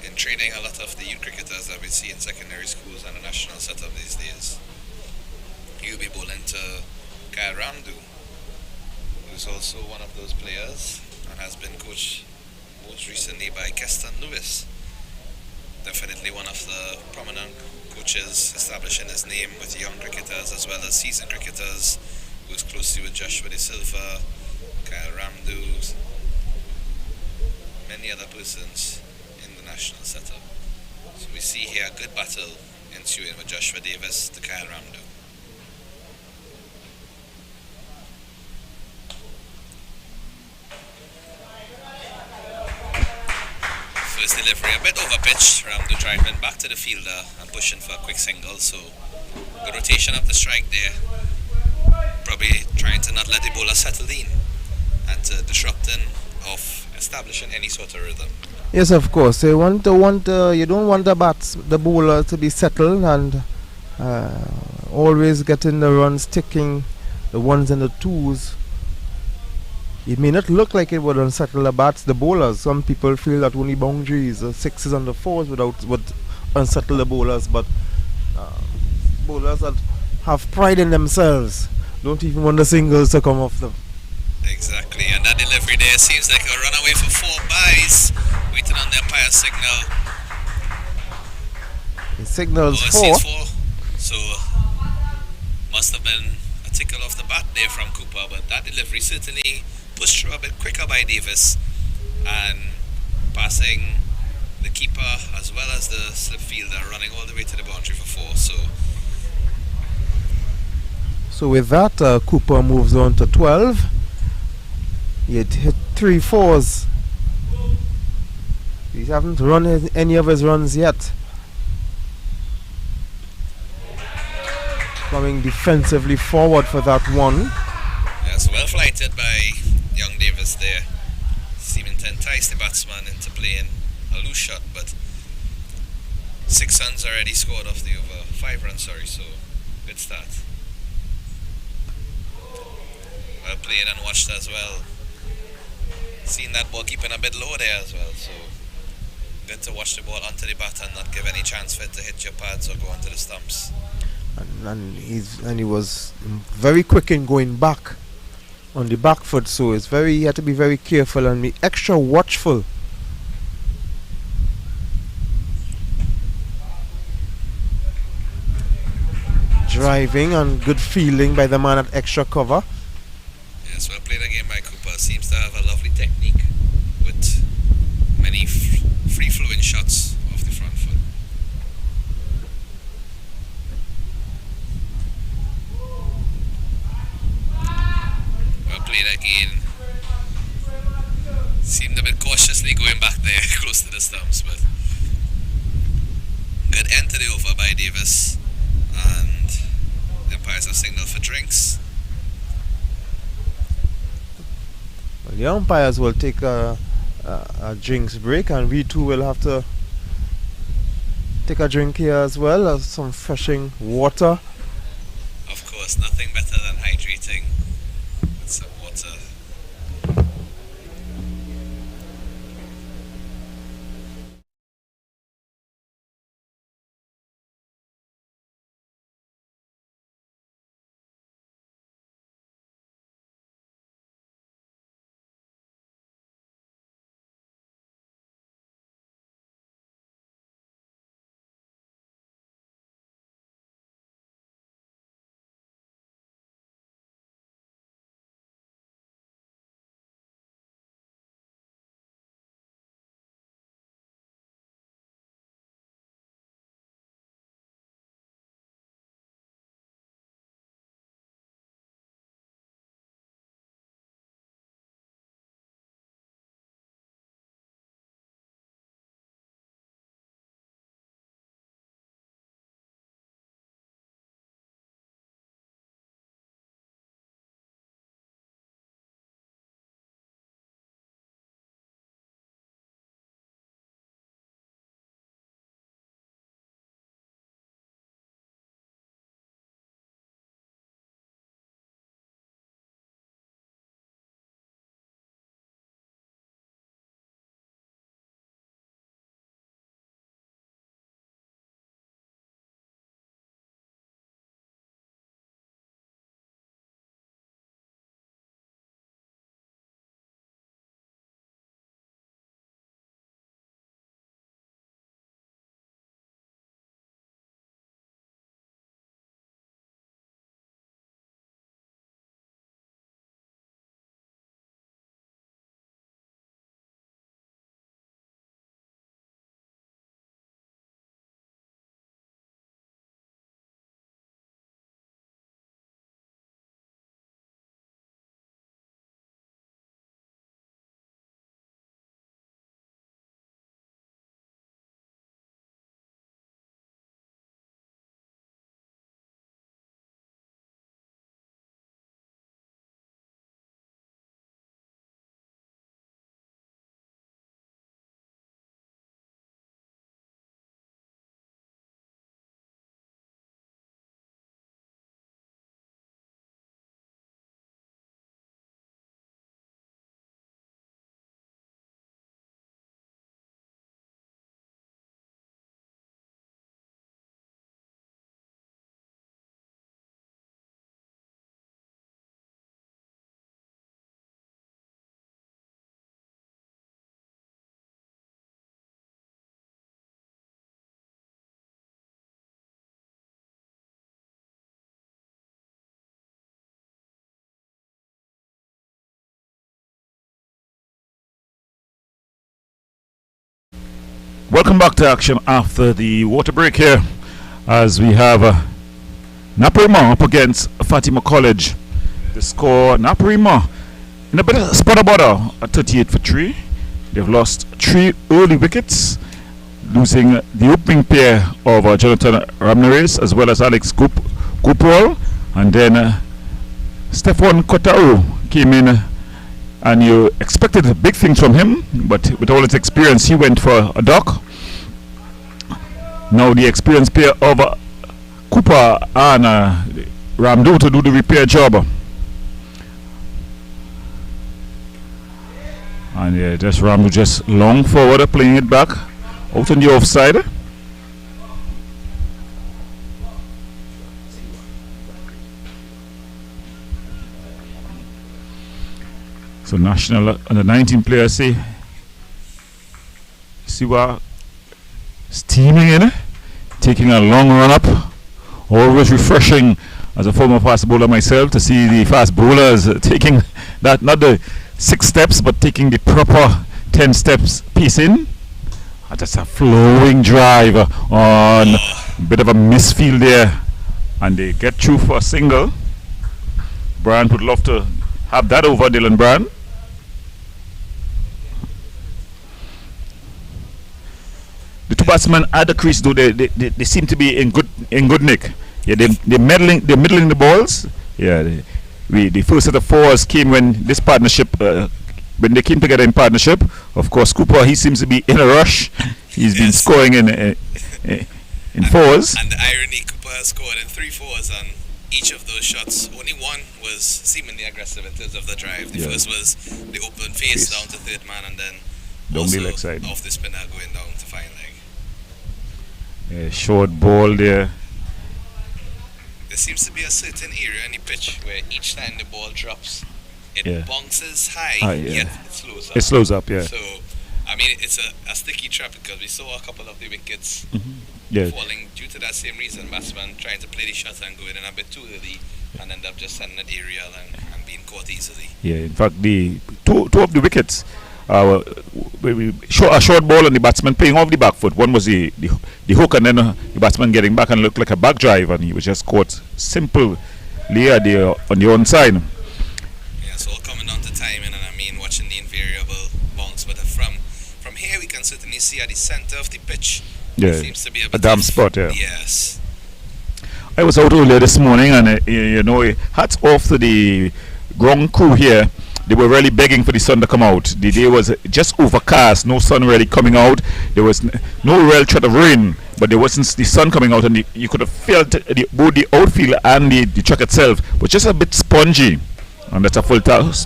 Speaker 2: in training a lot of the youth cricketers that we see in secondary schools and the national setup these days. He'll be bowling to Kyle Ramdu, who's also one of those players and has been coached most recently by Keston Lewis. Definitely one of the prominent coaches establishing his name with young cricketers as well as seasoned cricketers, who's closely with Joshua De Silva, Kyle Ramdu, many other persons in the national setup. So we see here a good battle ensuing with Joshua Davis to Kyle Ramdu. First delivery a bit over pitch. Ramdu driving back to the fielder and pushing for a quick single. So good rotation of the strike there. Probably trying to not let the bowler settle in and to disrupting of establishing any sort of rhythm.
Speaker 3: Yes, of course. You you don't want the bowler to be settled and always getting the runs, ticking the ones and the twos. It may not look like it would unsettle the bowlers. Some people feel that only boundaries, sixes and the fours would unsettle the bowlers, but bowlers that have pride in themselves don't even want the singles to come off them.
Speaker 2: Exactly, and that delivery there seems like a runaway for 4 byes, waiting on the umpire signal.
Speaker 3: The signal's
Speaker 2: it
Speaker 3: 4.
Speaker 2: says 4, so must have been a tickle off the bat there from Cooper, but that delivery certainly pushed through a bit quicker by Davis and passing the keeper as well as the slip fielder, running all the way to the boundary for 4.
Speaker 3: So with that, Cooper moves on to 12. He had hit 3 fours. He hasn't run any of his runs yet. Coming defensively forward for that one.
Speaker 2: Yes, well flighted by young Davis there, seeming to entice the batsman into playing a loose shot, but 6 runs already scored off the over. 5 runs, sorry, so good start. Well played and watched as well. Seen that ball keeping a bit low there as well, so good to watch the ball onto the bat and not give any chance for it to hit your pads or go onto the stumps.
Speaker 3: And he was very quick in going back on the back foot, so he had to be very careful and be extra watchful. Driving and good fielding by the man at extra cover.
Speaker 2: Yes, well played again by Cooper. Seems to have a lovely technique with many free-flowing shots off the front foot. Well played again. Seemed a bit cautiously going back there close to the stumps, but good end to the over by Davis, and the umpires have signaled for drinks.
Speaker 3: Well, the umpires will take a drinks break, and we too will have to take a drink here as well, some refreshing water.
Speaker 2: Of course, nothing better than hydrating with some water.
Speaker 1: Welcome back to action after the water break here, as we have Naparima up against Fatima College. The score, Naparima in a bit of spot border at 38 for 3. They've lost 3 early wickets, losing the opening pair of Jonathan Ramirez as well as Alex Gupwal, and then Stefan Kotaro came in, and you expected big things from him, but with all his experience he went for a duck. Now the experienced pair of Cooper and Ramdu to do the repair job. And yeah, just Ramdu just long forward, playing it back out on the offside. So national under 19 players see what steaming in, taking a long run up. Always refreshing as a former fast bowler myself to see the fast bowlers taking that, not the 6 steps, but taking the proper 10 steps piece in. Just a flowing drive on a bit of a misfield there, and they get through for a single. Brand would love to have that over Dylan Brand. The 2 batsmen at the crease, though, they seem to be in good nick. Yeah, they're middling the balls. Yeah, the first set of 4s came when this partnership, when they came together in partnership. Of course, Cooper, he seems to be in a rush. He's been scoring in 4s.
Speaker 2: And the irony, Cooper has scored in 3 4s on each of those shots. Only one was seemingly aggressive in terms of the drive. The first was the open face down to third man, and then also off the spinner going down to fine leg.
Speaker 1: Short ball there.
Speaker 2: There seems to be a certain area in the pitch where each time the ball drops, it bounces high, yet it slows up.
Speaker 1: It slows up, yeah.
Speaker 2: So, I mean, it's a sticky trap, because we saw a couple of the wickets falling due to that same reason. Batsman trying to play the shot and going in a bit too early and end up just sending it aerial and being caught easily. Yeah,
Speaker 1: in fact, the two of the wickets, we show a short ball and the batsman playing off the back foot. One was the hook, and then the batsman getting back and looked like a back drive, and he was just caught simply on the onside.
Speaker 2: Yeah, it's all coming down to timing, and I mean watching the invariable bounce. But from here we can certainly see at the center of the pitch, there seems to be a
Speaker 1: damp spot. Yeah.
Speaker 2: Yes.
Speaker 1: I was out earlier this morning, and hats off to the ground crew here. They were really begging for the sun to come out. The day was just overcast, no sun really coming out. There was no real threat of rain, but there wasn't the sun coming out, and you could have felt both the outfield and the track itself was just a bit spongy. And that's a full toss.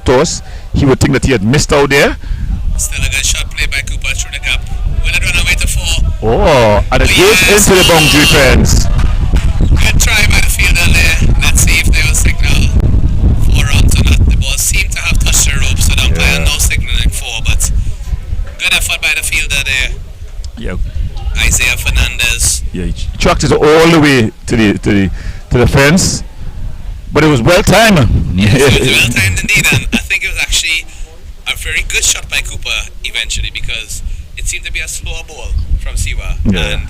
Speaker 1: He would think that he had missed out there.
Speaker 2: Still a good shot played by Cooper through the gap. Will it run away to 4?
Speaker 1: Oh, and it goes into the boundary fence.
Speaker 2: Good try by the fielder there. Let's see if they will signal 4 runs or not. The ball seemed to have touched the rope, so the umpire no signaling 4, but good effort by the fielder there.
Speaker 1: Yeah.
Speaker 2: Isaiah Fernandez.
Speaker 1: Yeah, he tracked it all the way to the fence, but it was well timed.
Speaker 2: Yes, it was well timed indeed, and I think it was actually a very good shot by Cooper eventually, because it seemed to be a slower ball from Siwa, and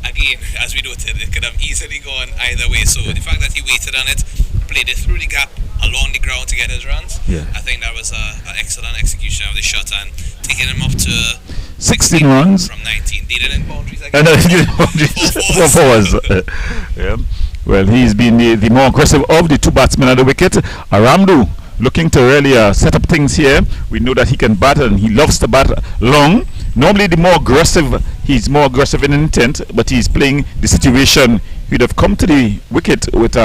Speaker 2: again, as we noted, it could have easily gone either way. So the fact that he waited on it, played it through the gap along the ground to get his runs, I think that was an excellent execution of the shot, and taking him up to
Speaker 1: 16 runs
Speaker 2: from 19. Did it in boundaries again?
Speaker 1: Four fours. Yeah. Well, he's been the more aggressive of the 2 batsmen at the wicket. Aramdu looking to really set up things here. We know that he can bat, and he loves to bat long. Normally he's more aggressive in intent, but he's playing the situation. He'd have come to the wicket with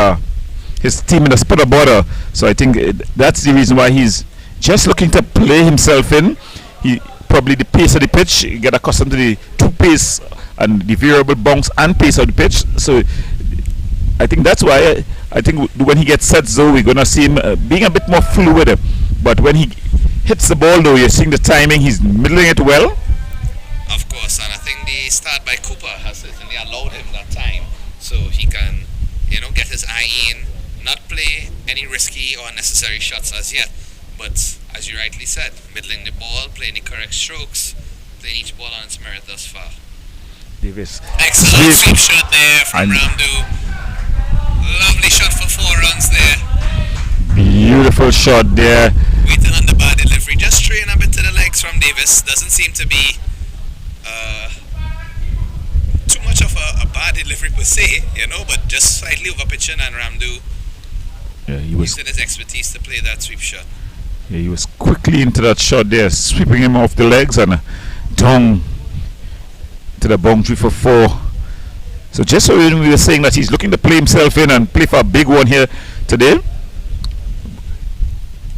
Speaker 1: his team in a spot border. So I think that's the reason why he's just looking to play himself in. He probably the pace of the pitch, get accustomed to the 2 pace and the variable bounce and pace of the pitch. So I think that's why I think when he gets set, though, we're gonna see him being a bit more fluid. But when he hits the ball, though, you're seeing the timing. He's middling it well.
Speaker 2: Of course, and I think the start by Cooper has certainly allowed him that time, so he can, get his eye in, not play any risky or unnecessary shots as yet. But as you rightly said, middling the ball, playing the correct strokes, playing each ball on its merit thus far.
Speaker 1: Davis.
Speaker 2: Excellent sweep shot there from Ramdu. Lovely shot for 4 runs there.
Speaker 1: Beautiful shot there.
Speaker 2: Waiting on the bad delivery. Just straying a bit to the legs from Davis. Doesn't seem to be too much of a bad delivery per se, but just slightly over pitching, and Ramdu
Speaker 1: he was
Speaker 2: using his expertise to play that sweep shot.
Speaker 1: Yeah, he was quickly into that shot there, sweeping him off the legs and down to the boundary for 4. So just so we were saying that he's looking to play himself in and play for a big one here today.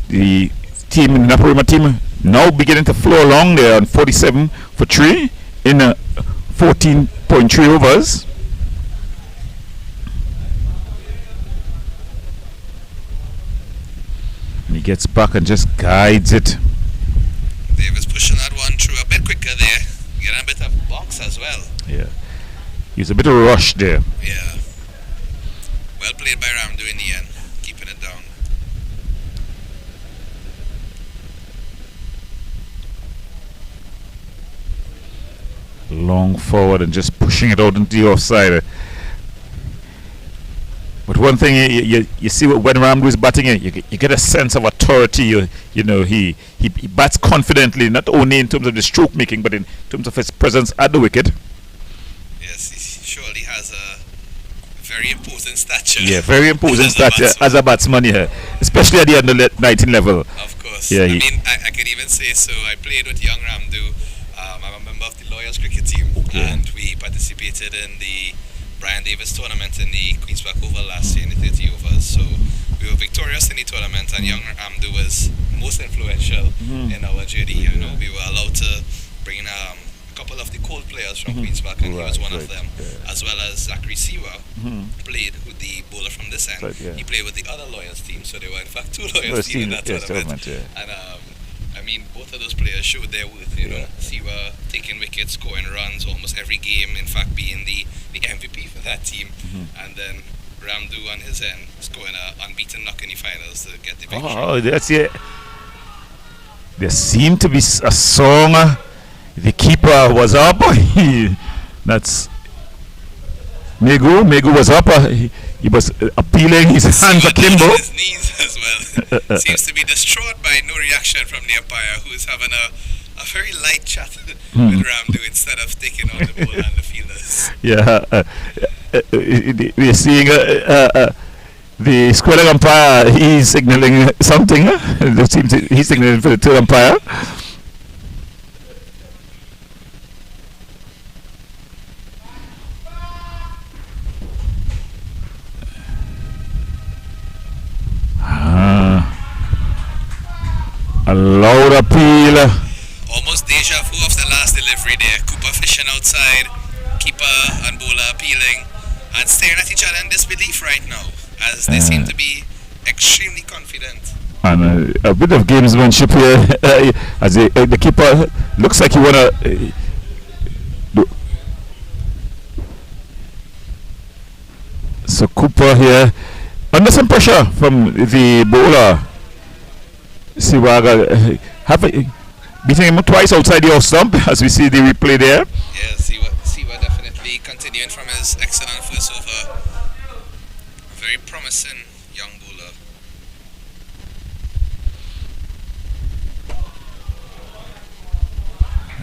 Speaker 1: The team, the Naparima team, now beginning to flow along there on 47 for 3 in 14.3 overs. And he gets back and just guides it.
Speaker 2: Davis pushing that one through a bit quicker there. Getting a bit of box as well.
Speaker 1: Yeah. He's a bit of a rush there.
Speaker 2: Yeah. Well played by Ramdu in the end, keeping it down.
Speaker 1: Long forward and just pushing it out into the offside. But one thing you see when Ramdu is batting, you get a sense of authority. He bats confidently, not only in terms of the stroke making, but in terms of his presence at the wicket.
Speaker 2: Yes, he surely has a very important stature.
Speaker 1: Yeah, very important stature as a batsman, yeah, especially at the under 19 level.
Speaker 2: Of course.
Speaker 1: Yeah,
Speaker 2: I can even say so. I played with young Ramdu. I'm a member of the Lawyers cricket team, and we participated in the Brian Davis tournament in the Queen's Park Oval last year in the 30 overs. So we were victorious in the tournament, and young Ramdu was most influential in our journey. We were allowed to bring in a couple of the cold players from Queen's Park, and he was one of them, as well as Zachary Siwa, played with the bowler from this end. He played with the other Lawyers team, so there were in fact 2 Lawyers teams in that tournament. And both of those players showed their worth. Siwa taking wickets, scoring runs almost every game, in fact being the MVP for that team, and then Ramdu on his end scoring an unbeaten knock in the finals to get the victory.
Speaker 1: Oh, that's it. There seemed to be a song. The keeper was up. That's Megu was up. He was appealing his hands akimbo.
Speaker 2: His knees as well. Seems to be distraught by no reaction from the umpire, who is having a very light chat with Ramdu instead of taking on the ball and the fielders.
Speaker 1: Yeah, we're seeing the square umpire. He's signaling something. It seems he's signaling for the third umpire. A loud appeal.
Speaker 2: Almost deja vu of the last delivery there. Cooper fishing outside, keeper and bowler appealing, and staring at each other in disbelief right now, as they seem to be extremely confident.
Speaker 1: And a bit of gamesmanship here, as the keeper looks like he wanna. So Cooper here under some pressure from the bowler. Siwaga beating him twice outside the off stump, as we see the replay there.
Speaker 2: Yeah, Siwa definitely continuing from his excellent first over. A very promising young bowler.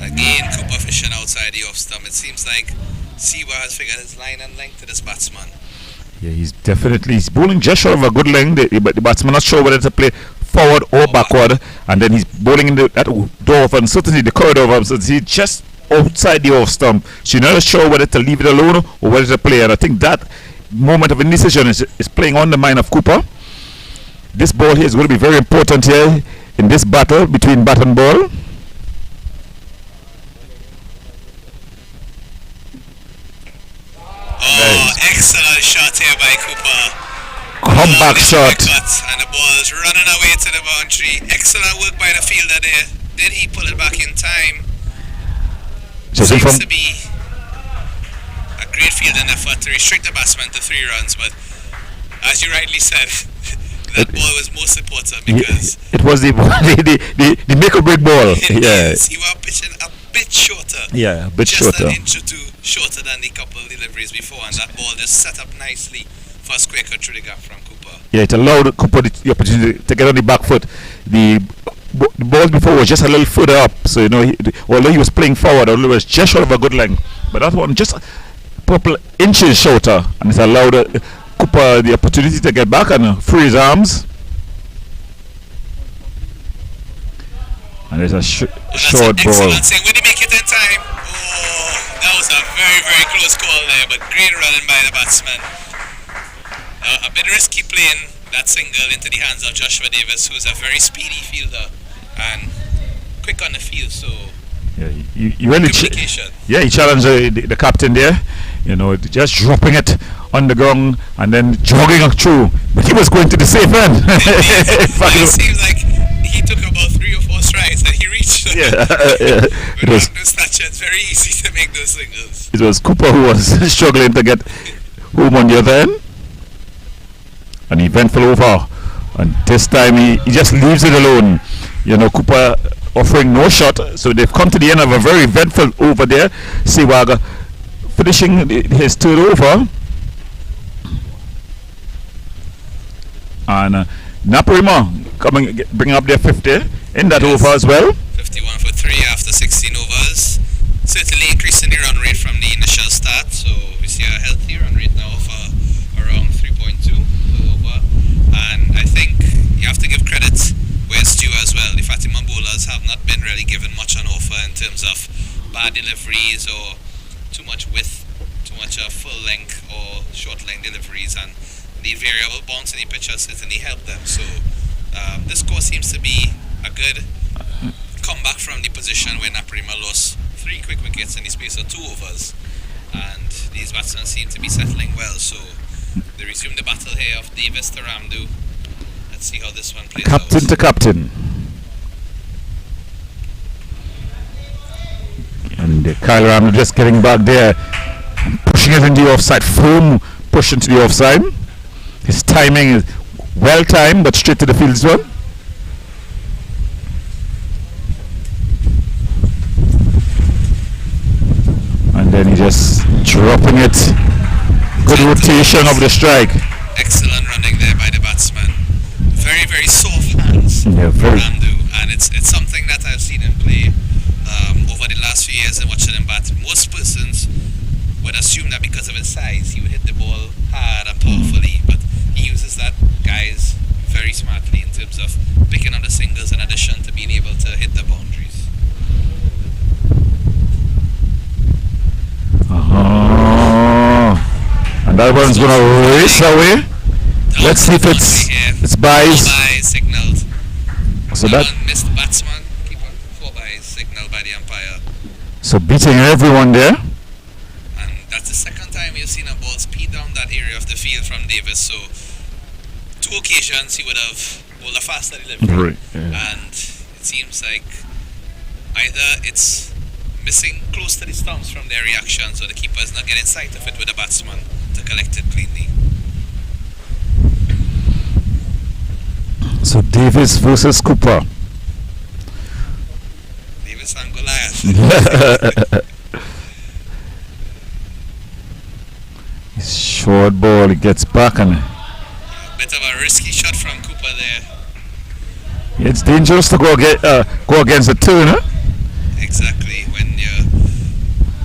Speaker 2: Again, Cooper fishing outside the off stump. It seems like Siwa has figured his line and length to this batsman.
Speaker 1: Yeah, he's bowling just short of a good length. The batsman not sure whether to play forward or backward, and then he's bowling in that door of uncertainty, the corridor of uncertainty, just outside the off stump. So you're not sure whether to leave it alone or whether to play. And I think that moment of indecision is playing on the mind of Cooper. This ball here is going to be very important here in this battle between bat and ball.
Speaker 2: Oh, excellent shot here by Cooper.
Speaker 1: Comeback shot.
Speaker 2: And the ball is running away to the boundary. Excellent work by the fielder there. Did he pull it back in time? Seems to be a great fielding effort to restrict the batsman to 3 runs, but as you rightly said, that ball was most important because
Speaker 1: it was the make or break ball.
Speaker 2: Yes, he was pitching a bit shorter.
Speaker 1: Yeah, a bit
Speaker 2: just
Speaker 1: shorter.
Speaker 2: An inch or two shorter than the couple of deliveries before, and that ball just set up nicely for a square cut through the gap from Cooper.
Speaker 1: Yeah, it allowed Cooper the opportunity to get on the back foot. The ball before was just a little further up, so you know, although he was playing forward, although it was just short of a good length, but that one just a couple inches shorter, and it allowed Cooper the opportunity to get back and free his arms. And there's a short ball.
Speaker 2: Excellent. When he make it in time, that was a very, very close call there, but great running by the batsman. A bit risky playing that single into the hands of Joshua Davis, who's a very speedy fielder and quick on the field. So
Speaker 1: yeah, you really he challenged the captain there. You know, just dropping it on the ground and then jogging through, but he was going to the safe end.
Speaker 2: It seems like he took about 3 or 4 strides and he reached. It was stature, it's very easy to make those singles.
Speaker 1: It was Cooper who was struggling to get home on the other end, and he went full over. And this time he just leaves it alone. You know, Cooper offering no shot, so they've come to the end of a very eventful over there. Sewaga finishing his third over, and Naparima bringing up their 50 in that over as well.
Speaker 2: 51 for 3 after 16 overs. Certainly increasing the run rate from the initial start, so we see a healthy run rate now of around 3.2 per over. And I think you have to give credit where it's due as well. The Fatima bowlers have not been really given much on offer in terms of bad deliveries or too much width, too much full length or short length deliveries, and the variable bounce in the pitch has certainly helped them. So this score seems to be a good comeback from the position where Naparima lost 3 quick wickets in the space of 2 overs, and these batsmen seem to be settling well. So they resume the battle here of Davis to Ramdu. Let's see how this one plays
Speaker 1: captain
Speaker 2: out.
Speaker 1: To captain. And Kyle Ramdu just getting back there and pushing it into the offside. Firm push into the offside. His timing is well timed, but straight to the field zone. And then he just dropping it. Good rotation of the strike.
Speaker 2: Excellent running there by the batsman. Very, very soft hands.
Speaker 1: Yeah, very.
Speaker 2: Ramdu, and it's something that I've seen him play over the last few years and watching him bat. Most persons would assume that because of his size, he would hit the ball hard and powerfully, but he uses that, guys, very smartly in terms of picking up the singles in addition to being able to hit the boundaries.
Speaker 1: And that one's going to race away. Let's see if it's buys.
Speaker 2: 4 byes signaled.
Speaker 1: So
Speaker 2: that
Speaker 1: that
Speaker 2: one missed the batsman. Keeper. 4 byes signaled by the umpire.
Speaker 1: So beating everyone there.
Speaker 2: And that's the second time we've seen a ball speed down that area of the field from Davis. So 2 occasions he would have bowled a faster delivery.
Speaker 1: Right, yeah.
Speaker 2: And it seems like either it's missing close to the stumps from their reaction, so the keeper is not getting sight of it with the batsman to collect it cleanly.
Speaker 1: So Davis versus Cooper.
Speaker 2: Davis and Goliath.
Speaker 1: Short ball, he gets back and
Speaker 2: A bit of a risky shot from Cooper there.
Speaker 1: it's dangerous to go against the turner.
Speaker 2: Exactly, when you're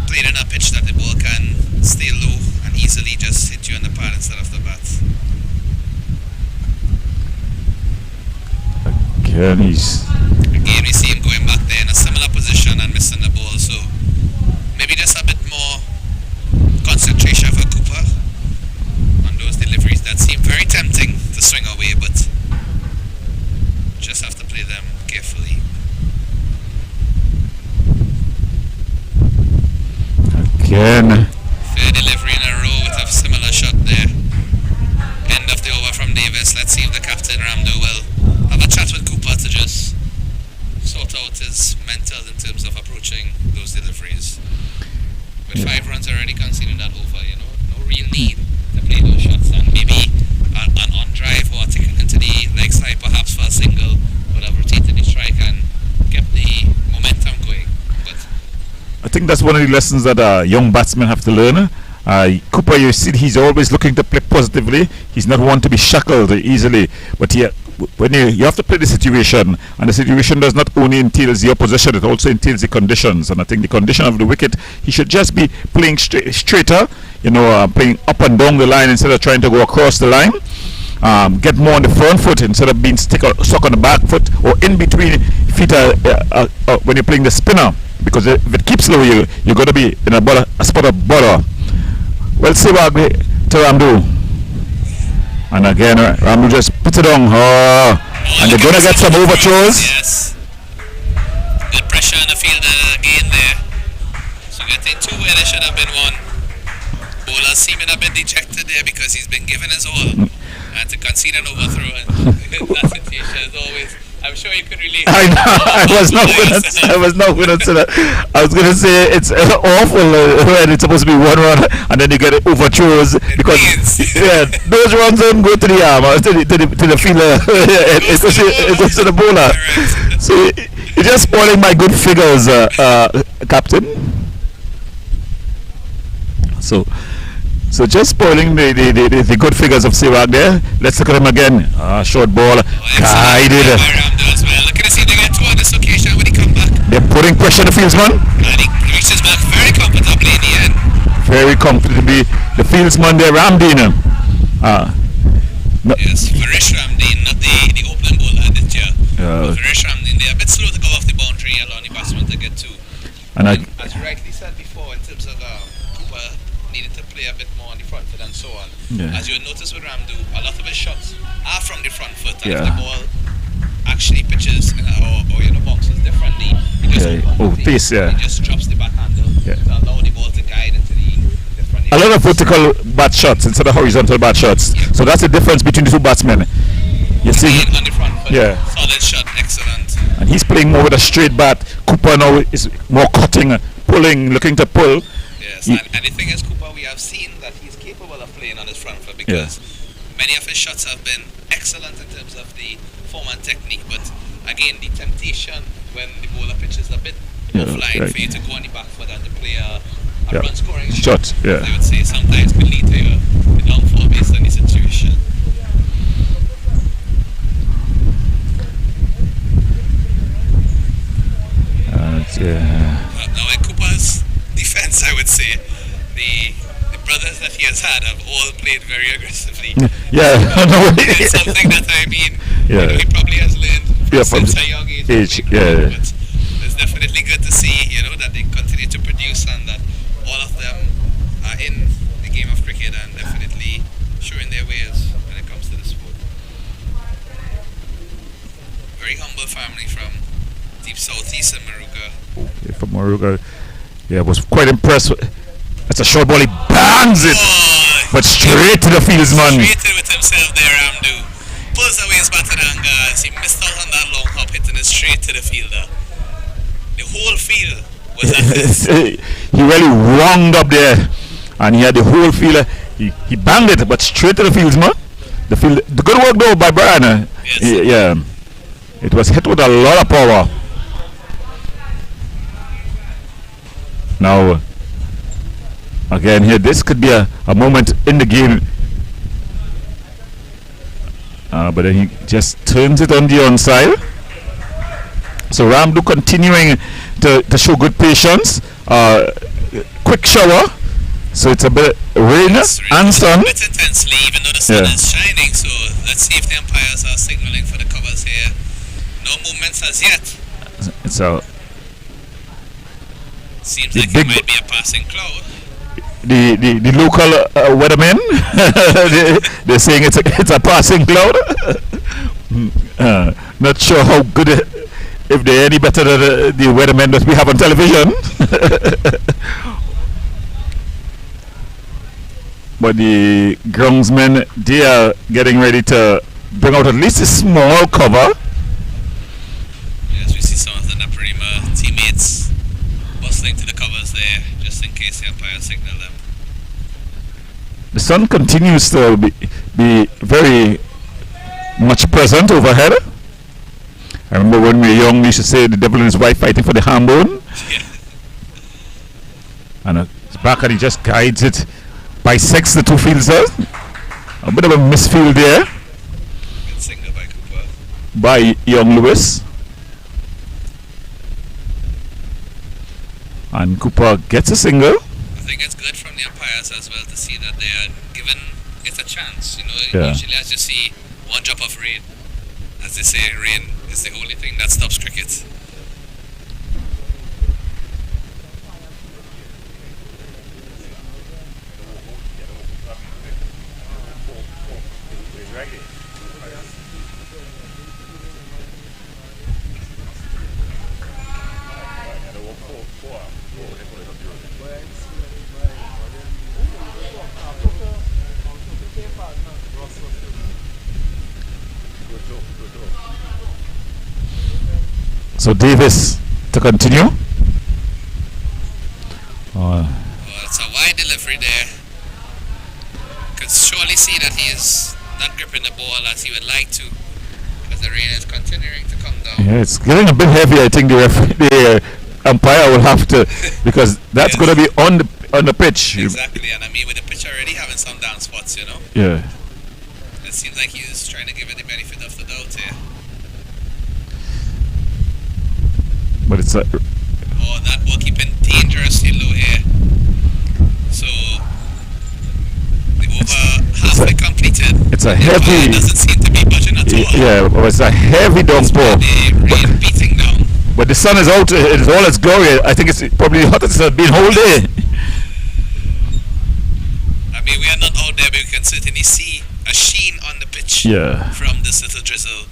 Speaker 2: playing on a pitch that the ball can stay low and easily just hit you on the pad instead of the bat.
Speaker 1: Again,
Speaker 2: we see him going back there in a similar position and missing the ball, so maybe just a bit more concentration for Cooper on those deliveries that seem very tempting to swing away, but just have to play them carefully.
Speaker 1: again.
Speaker 2: Fair delivery in a row with a similar shot there. End of the over from Davis. Let's see if the captain Ramdu will have a chat with Cooper to just sort out his mental in terms of approaching those deliveries. With 5 runs already conceded that over, no real need to play those shots, and maybe an on drive or a ticket into the leg side perhaps for a single would have rotated the strike and kept the momentum going. But
Speaker 1: think that's one of the lessons that young batsmen have to learn. Cooper, you see, he's always looking to play positively. He's not one to be shackled easily. But when you have to play the situation, and the situation does not only entails the opposition, it also entails the conditions. And I think the condition of the wicket, he should just be playing straighter, playing up and down the line instead of trying to go across the line. Get more on the front foot instead of being stuck on the back foot or in between feet when you're playing the spinner. Because if it keeps low, you're going to be in a spot of bother. Well, Sewag to Ramdu. And again, Ramdu just puts it on. And they're going to get some overthrows.
Speaker 2: Yes. Good pressure on the field again there. So getting two where there should have been one. Bowler seeming a bit dejected there because he's been given his all. And to concede an overthrow and that situation is always, I'm sure you could relate.
Speaker 1: I know, I was not going to say that. I was going to say it's awful when it's supposed to be one run and then you get overthrows because those runs don't go to the arm to the fielder. It goes to the bowler. So you're just spoiling my good figures, Captain. So just spoiling the good figures of Sewag there. Let's look at him again. Short ball, guided.
Speaker 2: Look at see they get two on this occasion when he come back.
Speaker 1: They're putting pressure on the fieldsman.
Speaker 2: And he reaches back very comfortably in the end.
Speaker 1: Very comfortably. The fieldsman there, Ramdeen.
Speaker 2: Yes, Varish Ramdeen, not the opening bowler this year. Varish Ramdeen, they're a bit slow to go off the boundary, allowing the batsman to get two.
Speaker 1: And
Speaker 2: as you rightly said before, in terms of Cooper needed to play a bit more on the front foot and so on.
Speaker 1: Yeah.
Speaker 2: As you'll notice with Ramdu, a lot of his shots are from the front foot, and if the ball actually pitches or bounces differently, he just he just drops the back handle to allow the ball to guide into the different
Speaker 1: a lot of vertical bat shots instead of horizontal bat shots. So that's the difference between the two batsmen. You see,
Speaker 2: on the front foot, solid shot, excellent.
Speaker 1: And he's playing more with a straight bat. Cooper now is more cutting, pulling, looking to pull.
Speaker 2: Yes, and the thing is, Cooper, we have seen that he's capable of playing on his front foot because many of his shots have been excellent in terms of the form and technique. But again, the temptation when the bowler pitches a bit offline for you to go on the back foot and to play a run scoring shot. I would say sometimes could lead to a downfall based on the situation. Now in Cooper's defense, I would say the brothers that he has had have all played very aggressively. It's something that he probably has learned since a young age. But it's definitely good to see, that they continue to produce and that all of them are in the game of cricket and definitely showing their ways when it comes to the sport. Very humble family from deep southeast in Maruga.
Speaker 1: From Maruga. I was quite impressed. It's a short ball, he bangs it, but straight to the fieldsman.
Speaker 2: Straight with himself there, Ramdu. Pulls away his batting angles. He missed out on that long hop, hitting it straight to the fielder. The whole field was at this.
Speaker 1: He really wound up there, and he had the whole fielder. He banged it, but straight to the fieldsman. The good work though by Brian. It was hit with a lot of power. Now, again here, this could be a moment in the game. But then he just turns it on the onside. So Ramdu continuing to show good patience. Quick shower. So it's a bit rain and sun.
Speaker 2: A bit intensely, even though the sun is shining. So let's see if the umpires are signaling for the covers here. No movements as yet.
Speaker 1: It's a
Speaker 2: seems like it might be a passing cloud.
Speaker 1: The local weathermen they're saying it's a passing cloud. Not sure how good if they're any better than the weathermen that we have on television. But the groundsmen, they are getting ready to bring out at least a small cover.
Speaker 2: Yes, we see some of the Naparima teammates bustling to the covers there, just in case the umpire signal them.
Speaker 1: The sun continues to be very much present overhead. I remember when we were young, we used to say the devil and his wife fighting for the ham bone. And it's back and he just guides it, bisects the two fielders. A bit of a misfield there
Speaker 2: Good single by Cooper.
Speaker 1: by young Lewis. And Cooper gets a single.
Speaker 2: I think it's good from the umpires as well to see that they are given it a chance. You know,
Speaker 1: Yeah.
Speaker 2: usually as you see one drop of rain, as they say, rain is the only thing that stops cricket.
Speaker 1: So Davis to continue.
Speaker 2: Well, it's a wide delivery there. Could surely see that he is not gripping the ball as he would like to, because the rain is continuing to come down.
Speaker 1: Yeah, it's getting a bit heavy. I think the umpire will have to, because that's
Speaker 2: Yes.
Speaker 1: going to be on the pitch.
Speaker 2: Exactly, and I mean with the pitch already having some down spots, you know,
Speaker 1: Yeah.
Speaker 2: it seems like he's trying to give it the benefit of the doubt here.
Speaker 1: But it's a,
Speaker 2: Oh, that ball keeping dangerously low here. So the over halfway completed.
Speaker 1: it's a
Speaker 2: The
Speaker 1: heavy.
Speaker 2: umpire doesn't seem to be budging at all.
Speaker 1: Yeah, but it's a heavy downpour.
Speaker 2: The rain beating down.
Speaker 1: But the sun is out. It's all its glory. I think it's probably the hottest it's been whole day.
Speaker 2: I mean, we are not out there, but we can certainly see a sheen on the pitch
Speaker 1: Yeah.
Speaker 2: from this little drizzle,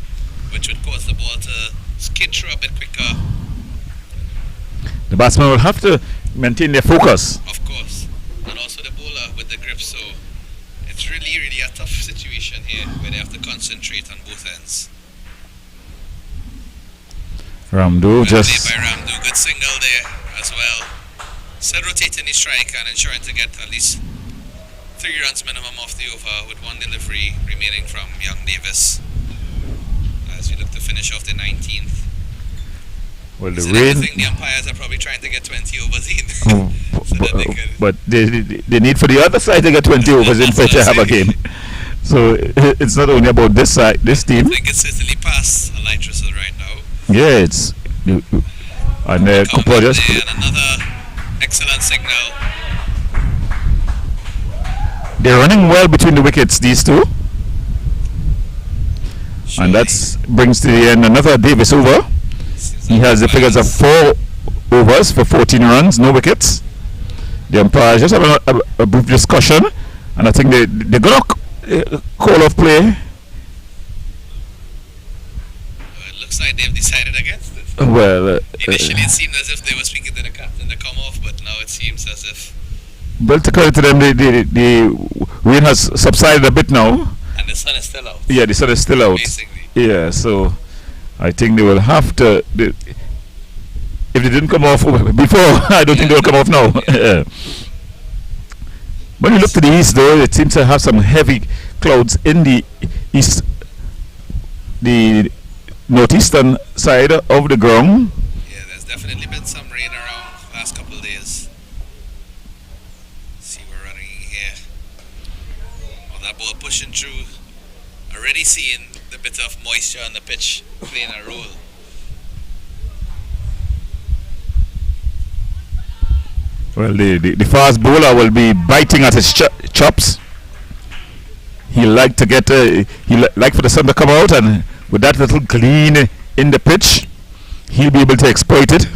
Speaker 2: which would cause the ball to skid through a bit quicker,
Speaker 1: The batsman will have to maintain their focus.
Speaker 2: of course, and also the bowler with the grip. So it's really, really a tough situation here where they have to concentrate on both ends.
Speaker 1: Ramdu
Speaker 2: Well
Speaker 1: just.
Speaker 2: played by Ramdu. Good single there as well. Still rotating his strike and ensuring to get at least 3 runs minimum off the over with 1 delivery remaining from young Davis as we look to finish off the 19th.
Speaker 1: Well, the
Speaker 2: So I
Speaker 1: rain.
Speaker 2: think the umpires are probably trying to get 20 overs in.
Speaker 1: Oh,
Speaker 2: so that they could.
Speaker 1: but they need for the other side to get 20 overs in for to have a game. So it's not only about this side, this
Speaker 2: I
Speaker 1: team.
Speaker 2: think it's certainly past a light drizzle right now.
Speaker 1: Yeah, it's and
Speaker 2: Come
Speaker 1: Cooper
Speaker 2: in
Speaker 1: just
Speaker 2: there and another excellent signal.
Speaker 1: they're running well between the wickets, these two,
Speaker 2: Surely.
Speaker 1: and that brings to the end another Davis over.
Speaker 2: Seems
Speaker 1: He
Speaker 2: like
Speaker 1: has the figures of 4 overs for 14 runs, no wickets. The umpires just have a brief discussion, and I think they're gonna call off play.
Speaker 2: It looks like they've decided against it.
Speaker 1: Well,
Speaker 2: Initially, it seemed as if they were speaking to the captain to come off, but now it seems as if.
Speaker 1: well, to credit to them, the rain has subsided a bit now.
Speaker 2: And the sun is still out.
Speaker 1: Yeah, the sun is still out.
Speaker 2: Basically.
Speaker 1: Yeah, so I think they will have to. If they didn't come off before, I don't think they'll come off now. Yeah. When you look to the east, though, it seems to have some heavy clouds in the east, the northeastern side of the ground.
Speaker 2: Yeah, there's definitely been some rain around last couple of days. See, we're running here. Well, that ball pushing through. Already seeing the bit of moisture on the pitch playing a role.
Speaker 1: Well, the fast bowler will be biting at his chops. He like to get like for the sun to come out, and with that little clean in the pitch, he'll be able to exploit it.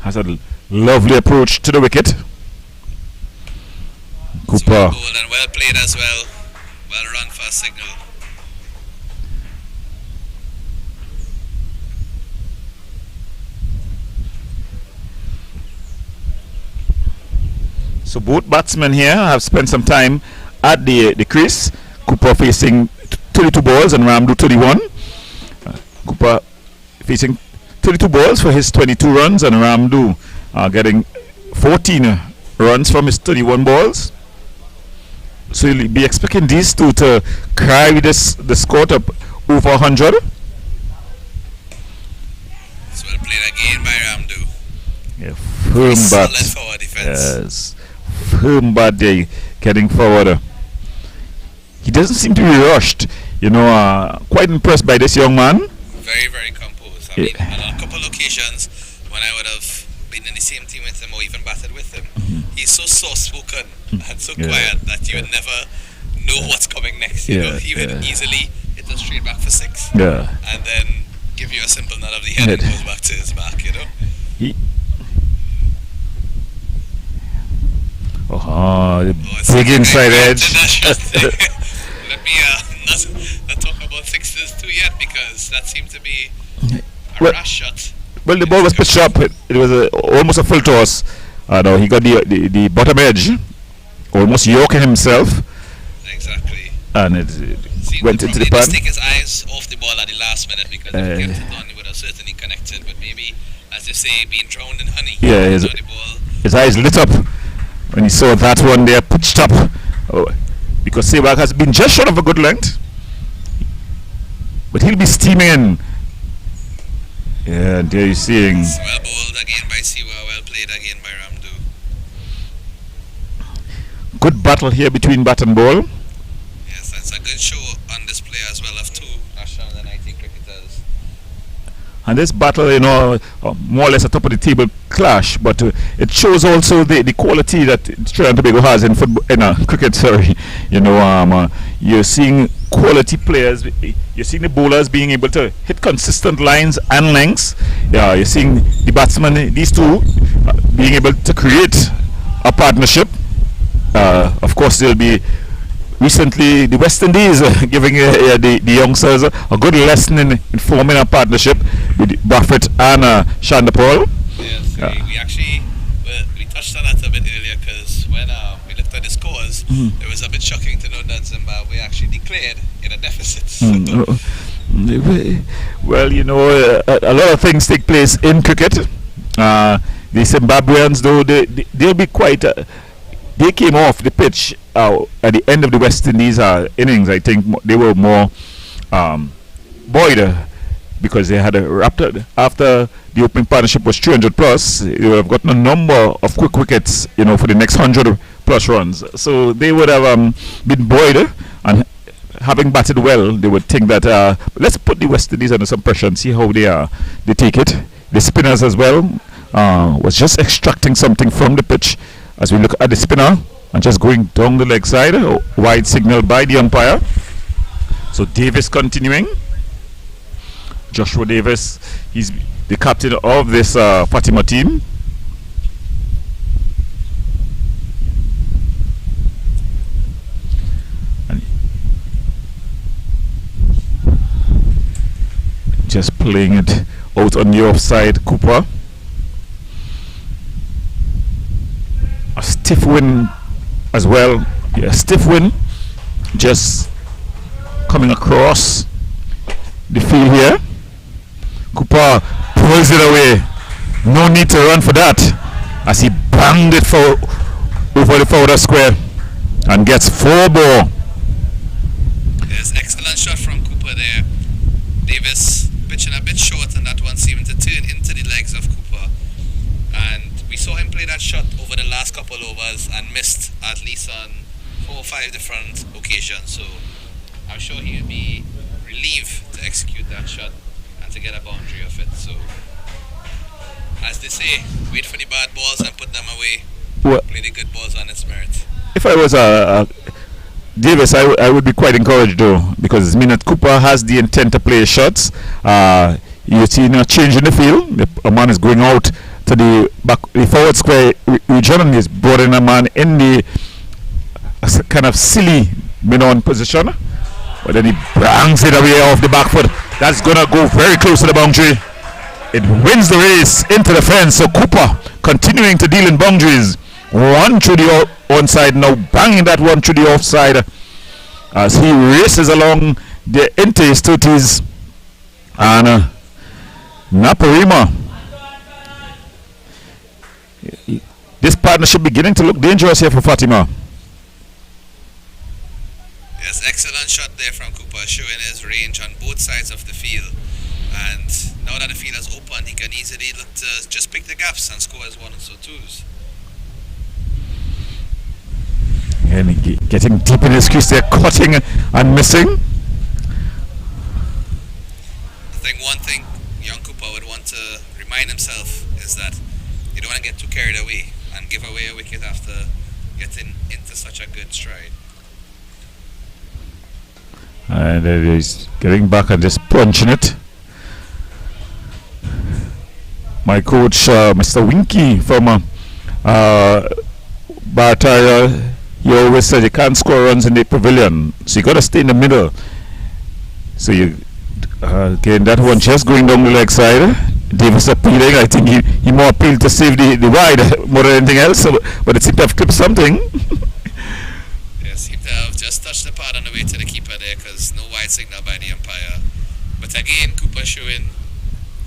Speaker 1: Has a lovely approach to the wicket.
Speaker 2: It's
Speaker 1: Cooper.
Speaker 2: well bowled and well played as well. Well run for a signal.
Speaker 1: So both batsmen here have spent some time at the crease. Cooper facing 32 balls and Ramdu 31. Cooper facing 32 balls for his 22 runs, and Ramdu getting 14 runs from his 31 balls. So you'll be expecting these two to carry the score up over 100.
Speaker 2: It's well played again by Ramdu.
Speaker 1: firm
Speaker 2: solid
Speaker 1: bat.
Speaker 2: forward defense.
Speaker 1: Yes, firm bat there, getting forward. He doesn't seem to be rushed. Quite impressed by this young man.
Speaker 2: Very, very composed. I mean, on a couple of occasions when I would have been in the same team with him or even batted with him, he's so soft-spoken and so quiet that you would never know what's coming next. He would easily hit us straight back for 6.
Speaker 1: Yeah.
Speaker 2: And then give you a simple nod of the head and goes back to his mark,
Speaker 1: Big inside edge.
Speaker 2: Let me not talk about sixes too yet, because that seemed to be a rash shot.
Speaker 1: Well, the ball was pitched up. It was almost a full toss. No, he got the bottom edge, almost yoking himself.
Speaker 2: Exactly.
Speaker 1: And it went into the pan.
Speaker 2: Take his eyes off the ball at the last minute, because if he kept it on, he would have certainly connected. But maybe, as you say, being drowned in honey.
Speaker 1: Yeah, his eyes lit up when he saw that one there pitched up. Because Sebag has been just short of a good length, but he'll be steaming. Yeah, there you're seeing.
Speaker 2: Well bowled again by Siwa, well played again by Ramdu.
Speaker 1: Good battle here between bat and ball.
Speaker 2: Yes, that's a good show on display as well of 2 national and 19 cricketers.
Speaker 1: And this battle, more or less a top of the table clash, but it shows also the quality that Trinidad and Tobago has in football, in cricket. Sorry, you're seeing quality players. You're seeing the bowlers being able to hit consistent lines and lengths. Yeah, you're seeing the batsmen, these two, being able to create a partnership. Of course, there'll be. Recently, the West Indies giving the youngsters a good lesson in forming a partnership with Buffett and Shandapol.
Speaker 2: Yes, we actually we touched on that a bit earlier, because when we looked at the scores, it was a bit shocking to know that Zimbabwe actually declared in a deficit.
Speaker 1: Well, a lot of things take place in cricket. The Zimbabweans, though, they'll be quite. They came off the pitch at the end of the West Indies innings. I think they were more buoyed because they had after the opening partnership was 300 plus. They would have gotten a number of quick wickets, for the next 100 plus runs. So they would have been buoyed, and having batted well, they would think that let's put the West Indies under some pressure and see how they take it. The spinners as well was just extracting something from the pitch. As we look at the spinner and just going down the leg side, wide signal by the umpire. So Davis continuing. Joshua Davis, he's the captain of this Fatima team. And just playing it out on the offside. Cooper. A stiff win as well. Yeah, stiff win. Just coming across the field here. Cooper pulls it away. No need to run for that, as he banged it over the forward square and gets 4 ball.
Speaker 2: Yes, excellent shot from Cooper there. Davis pitching a bit short, and that one seemed to turn into the legs of Cooper. And we saw him play that shot over the last couple overs and missed at least on 4 or 5 different occasions. So I'm sure he'll be relieved to execute that shot and to get a boundary of it. So, as they say, wait for the bad balls and put them away. Play the good balls on its merit. If I was
Speaker 1: Davis, I would be quite encouraged though, because Minute Cooper has the intent to play shots. You're seeing a change in the field. A man is going out to the forward square region, and he's brought in a man in the kind of silly mid-on position, but then he bangs it away off the back foot. That's gonna go very close to the boundary. It wins the race into the fence. So Cooper continuing to deal in boundaries. One through the onside, now banging that one through the offside as he races along into his 30s. And Naparima, this partnership beginning to look dangerous here for Fatima.
Speaker 2: Yes, excellent shot there from Cooper, showing his range on both sides of the field. And now that the field is open, he can easily look to just pick the gaps and score his ones or twos.
Speaker 1: And getting deep in his crease there, cutting and missing.
Speaker 2: I think one thing young Cooper would want to remind himself is that you don't want to get too carried away and give away a wicket after getting into such a good stride.
Speaker 1: And he's getting back and just punching it. My coach, Mr. Winky from Bartaya, he always said you can't score runs in the pavilion, so you got to stay in the middle. So you again, that one just going down the leg side. Davis appealing. I think he more appealed to save the wide more than anything else. So, but it seemed to have clipped something.
Speaker 2: Yeah, seemed to have just touched the pad on the way to the keeper there, because no wide signal by the umpire. But again, Cooper showing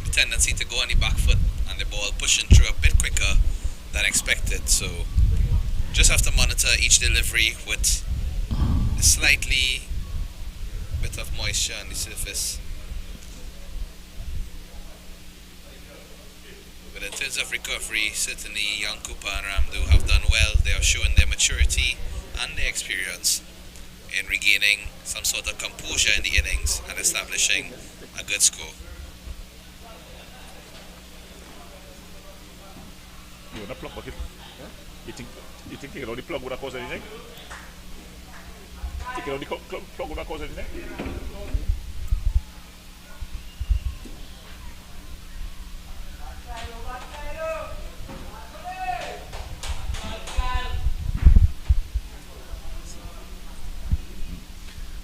Speaker 2: the tendency to go on the back foot and the ball pushing through a bit quicker than expected. So just have to monitor each delivery with a slightly bit of moisture on the surface. But in terms of recovery, certainly young Cooper and Ramdu have done well. They are showing their maturity and their experience in regaining some sort of composure in the innings and establishing a good score.
Speaker 1: You want to plug bucket? You think you can only plug would have caused anything? You can only plug would have caused anything?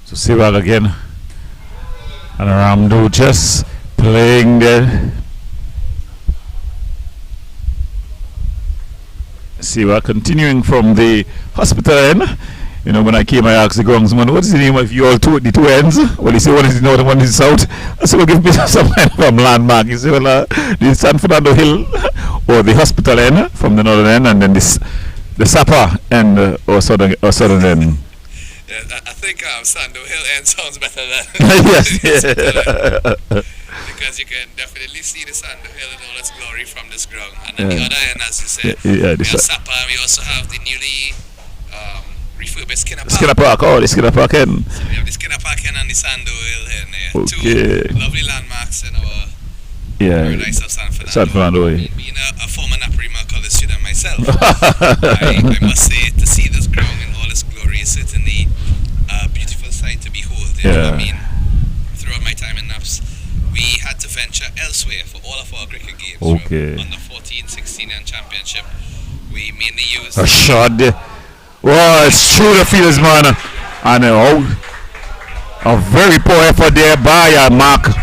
Speaker 1: So Sewag again, and Ramdu just playing there. Sewag continuing from the hospital end. You know, when I came, I asked the groundsman, what is the name of you all the two ends? Well, he said one is the north and one is the south. I said, well, give me some kind of landmark. He said, well, the San Fernando Hill or the hospital end from the northern end, and then the Sapa end or southern end.
Speaker 2: Yeah, I think Sando Hill end sounds better than
Speaker 1: yes.
Speaker 2: because you can definitely see the Sando Hill in all its glory from this ground. And then the other end, as you said, we have Sapa, and we also have the newly refurbished Skinner Park.
Speaker 1: Skinner Park, the Skinner Park end.
Speaker 2: So we have the Skinner Park end and the Sando Hill end.
Speaker 1: Okay.
Speaker 2: Two lovely landmarks in our paradise of San Fernando.
Speaker 1: San Fernando.
Speaker 2: Being a former Naparima college student myself, I must say, to see this ground in all its glory is certainly a beautiful sight to behold. You know what I mean? Throughout my time in Naps, we had to venture elsewhere for all of our cricket games.
Speaker 1: Okay.
Speaker 2: Under 14, 16 and championship, we mainly used
Speaker 1: a shot there. Wow, it's through the fields, man. And a very poor effort there by Mark.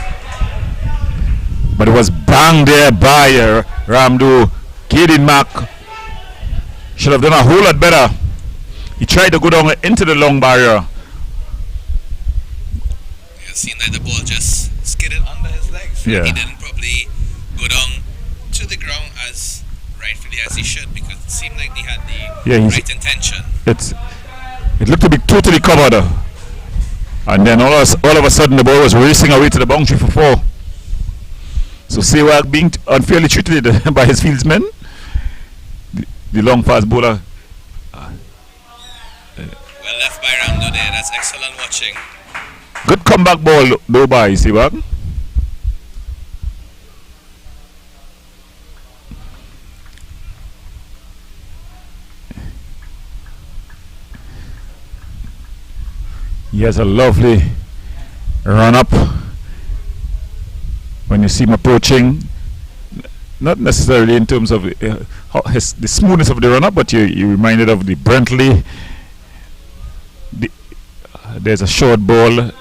Speaker 1: But it was banged there by Ramdu. Kaden Mark should have done a whole lot better. He tried to go down into the long barrier.
Speaker 2: It seemed like the ball just skidded under his legs.
Speaker 1: Yeah.
Speaker 2: He didn't probably go down to the ground as rightfully as he should, because it seemed like he had the right intention.
Speaker 1: It looked to be totally covered. And then all of a sudden the ball was racing away to the boundary for 4. So Sewag being unfairly treated by his fieldsmen. The long fast bowler.
Speaker 2: Well left by Ramdo there. That's excellent watching.
Speaker 1: Good comeback ball though by Sewag. He has a lovely run up when you see him approaching. Not necessarily in terms of the smoothness of the run up, but you're reminded of the Brentley. There's a short ball.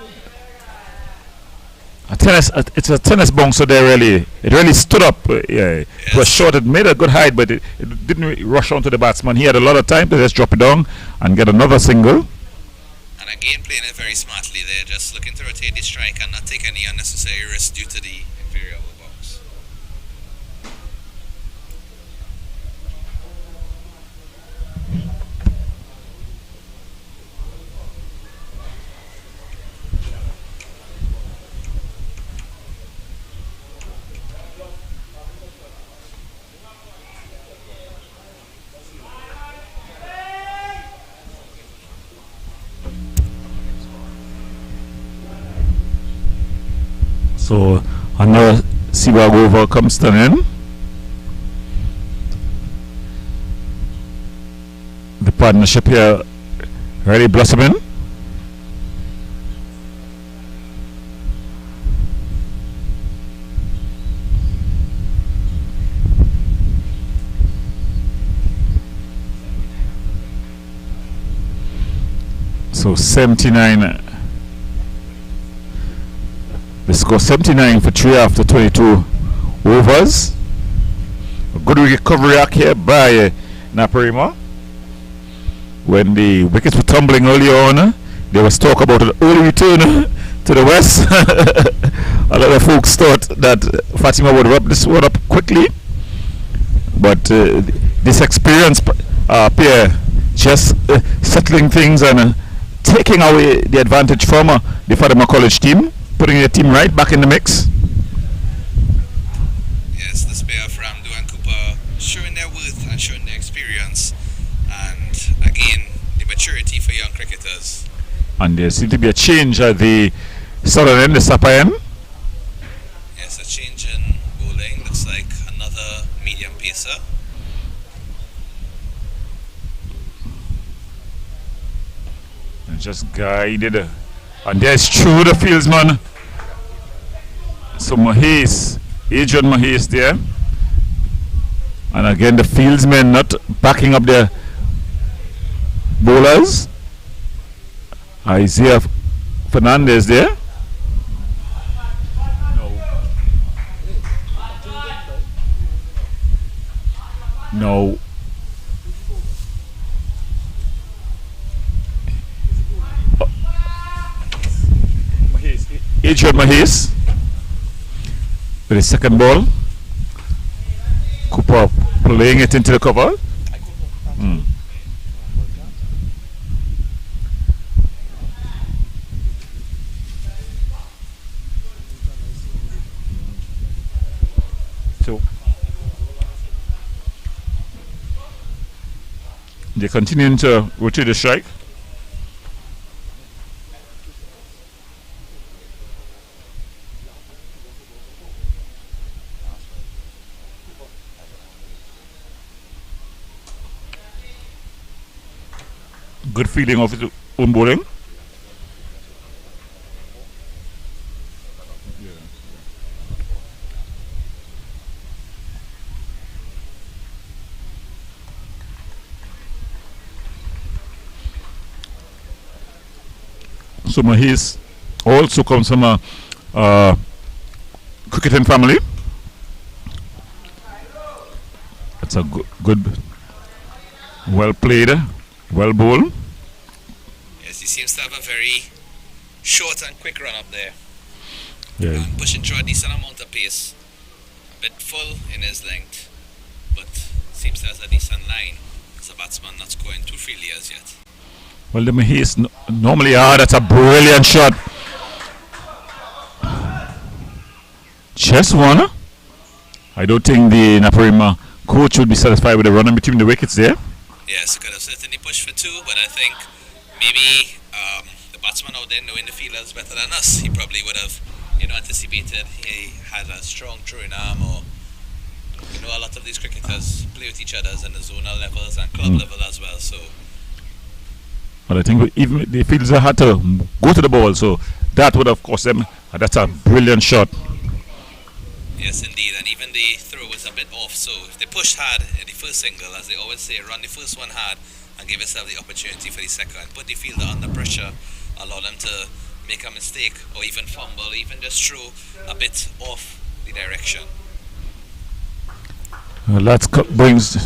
Speaker 1: It's a tennis bouncer there, really. It really stood up. It was short, it made a good height, but it didn't really rush onto the batsman. He had a lot of time to just drop it down and get another single.
Speaker 2: And again, playing it very smartly there, just looking to rotate the strike and not take any unnecessary risk due to the inferior box.
Speaker 1: So another Seawag over comes to an end. The partnership here really blossoming. So 79. The score 79 for 3 after 22 overs. A good recovery act here by Naparima. When the wickets were tumbling earlier on, there was talk about an early return to the west. A lot of folks thought that Fatima would wrap this one up quickly, but this experienced pair just settling things and taking away the advantage from the Fatima College team, putting the team right back in the mix.
Speaker 2: Yes, this pair of Ramdo and Cooper showing their worth and showing their experience, and again, the maturity for young cricketers.
Speaker 1: And there seems to be a change at the southern end, the Sapa end.
Speaker 2: Yes, a change in bowling. Looks like another medium pacer.
Speaker 1: And just guided. And there's through the fieldsman. So Mahis, Adrian Mahis there. And again, the fieldsmen not backing up their bowlers. Isaiah Fernandez there. No. Adrian Mahis with his second ball. Cooper playing it into the cover. So they're continuing to rotate the strike. Good feeling of his own bowling. So Mahis also comes from a cricketing family. That's a good, well played, well bowled.
Speaker 2: Yes, he seems to have a very short and quick run up there.
Speaker 1: Yeah.
Speaker 2: And pushing through a decent amount of pace. A bit full in his length, but seems to have a decent line. As a batsman, not scoring too freely as yet.
Speaker 1: Well, the Mahis normally, that's a brilliant shot. Just one. I don't think the Naparima coach would be satisfied with the run in between the wickets there.
Speaker 2: Yes, could have certainly pushed for two, but I think maybe the batsman out there knowing the fielders better than us, he probably would have, anticipated he had a strong throwing arm, or a lot of these cricketers play with each other in the zonal levels and club level as well. So,
Speaker 1: but I think even the fielders had to go to the ball, so that would have cost them. That's a brilliant shot.
Speaker 2: yes, indeed, and even the throw was a bit off. So if they pushed hard in the first single, as they always say, run the first one hard and give yourself the opportunity for the second. Put the fielder under pressure, allow them to make a mistake or even fumble, even just throw a bit off the direction.
Speaker 1: That brings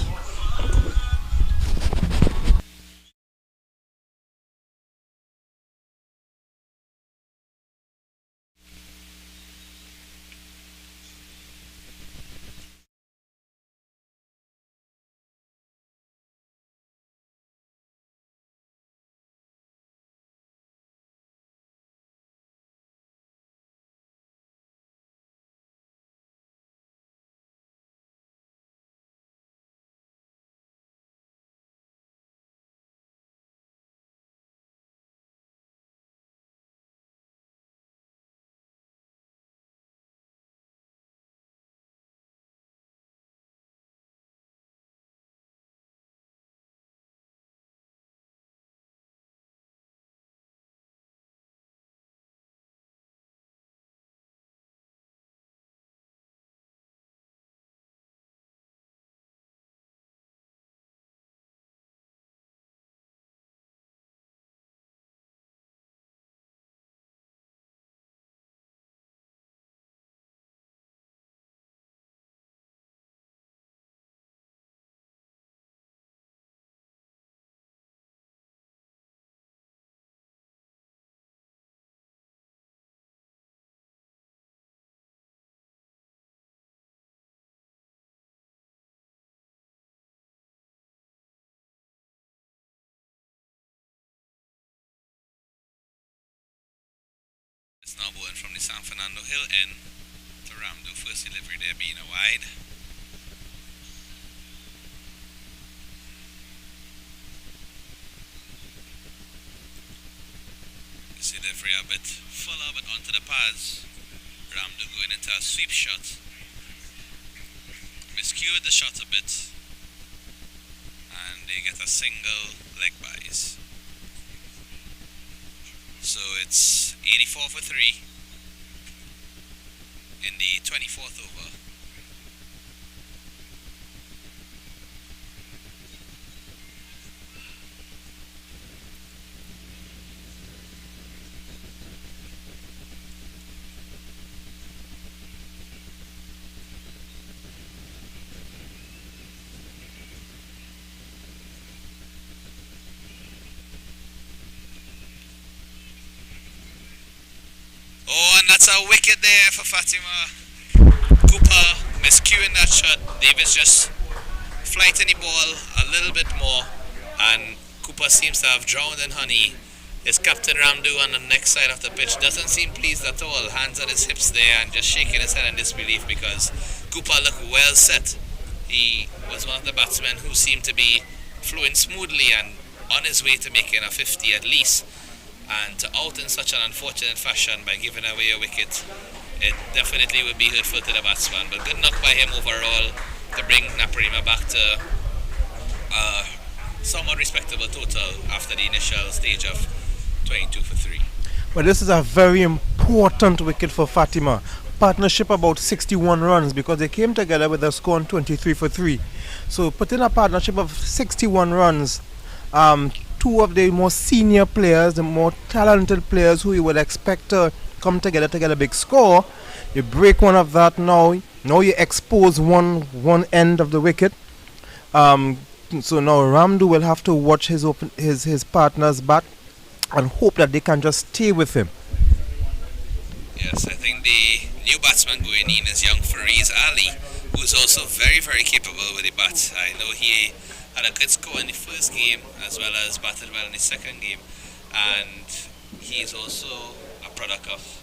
Speaker 2: It's now bowling from the San Fernando Hill end to Ramdu. First delivery there being a wide. This delivery a bit fuller but onto the pads. Ramdu going into a sweep shot. Miscued the shot a bit. And they get a single leg byes. So it's 84 for 3 in the 24th over. Oh, and that's a wicket there for Fatima. Cooper miscuing that shot. Davis just flighting the ball a little bit more, and Cooper seems to have drowned in honey. His captain Ramdu on the next side of the pitch doesn't seem pleased at all. Hands on his hips there and just shaking his head in disbelief because Cooper looked well set. He was one of the batsmen who seemed to be flowing smoothly and on his way to making a 50 at least. And to out in such an unfortunate fashion by giving away a wicket, it definitely would be hurtful to the batsman. But good knock by him overall to bring Naparima back to a somewhat respectable total after the initial stage of 22 for 3.
Speaker 3: Well, this is a very important wicket for Fatima. Partnership about 61 runs because they came together with a score on 23 for 3. So putting a partnership of 61 runs, two of the more senior players, the more talented players who you would expect to come together to get a big score. You break one of that now. Now you expose one end of the wicket. So now Ramdu will have to watch his partners bat and hope that they can just stay with him.
Speaker 2: Yes, I think the new batsman going in is young Fariz Ali, who's also very, very capable with the bat. I know he had a good score in the first game as well as batted well in the second game, and he's also a product of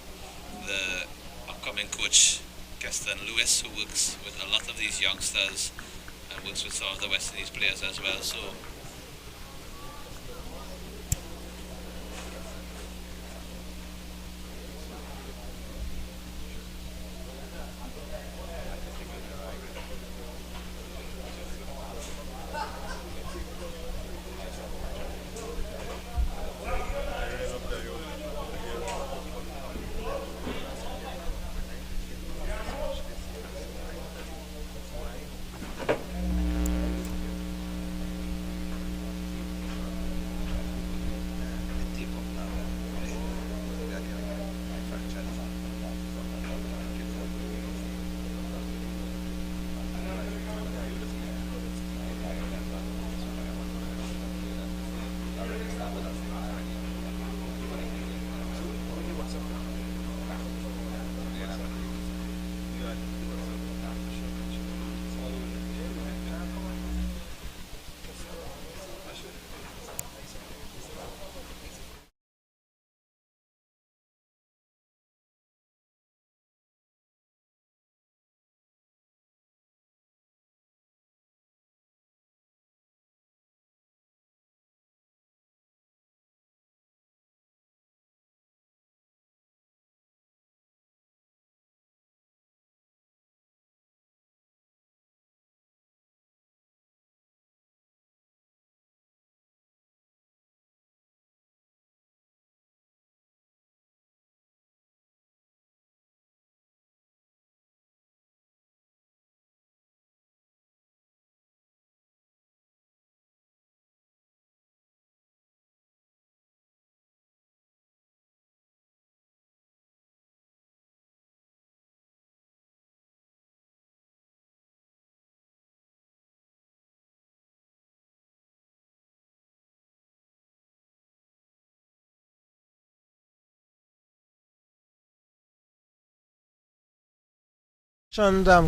Speaker 2: the upcoming coach Keston Lewis, who works with a lot of these youngsters and works with some of the West Indies players as well. So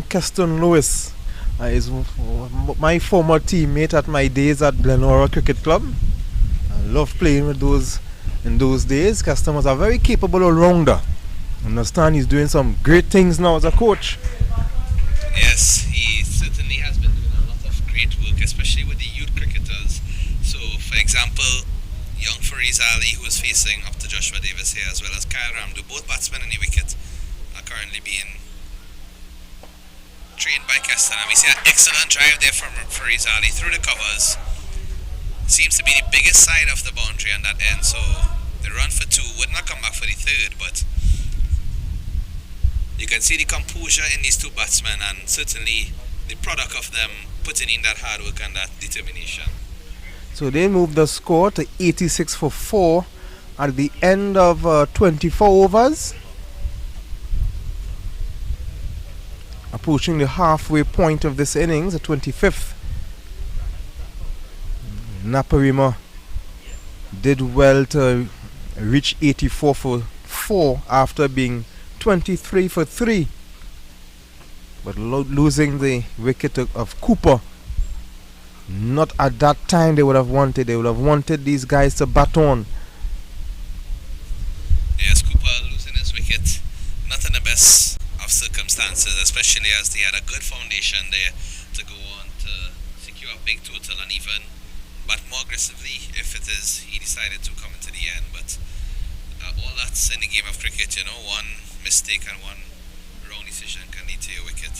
Speaker 3: Keston Lewis is my former teammate at my days at Glenora Cricket Club. I loved playing with those in those days. Keston was a very capable all-rounder. Understand he's doing some great things now as a coach.
Speaker 2: Yes, he certainly has been doing a lot of great work, especially with the youth cricketers. So, for example, young Fariz Ali, who is facing up to Joshua Davis here, as well as Kyle Ramdu, both batsmen in the wicket, are currently being trained by Keston. And we see an excellent drive there from Fariz Ali through the covers. Seems to be the biggest side of the boundary on that end, so the run for two would not come back for the third, but you can see the composure in these two batsmen, and certainly the product of them putting in that hard work and that determination.
Speaker 3: So they moved the score to 86 for 4 at the end of 24 overs. Approaching the halfway point of this innings, the 25th. Naparima did well to reach 84 for 4 after being 23 for 3, but losing the wicket of Cooper. Not at that time they would have wanted. They would have wanted these guys to bat on.
Speaker 2: Yes, Cooper losing his wicket, not in the best of circumstances, especially as they had a good foundation there to go on to secure a big total and even bat more aggressively if it is he decided to come into the end. But all that's in the game of cricket, you know, one mistake and one wrong decision can lead to your wicket.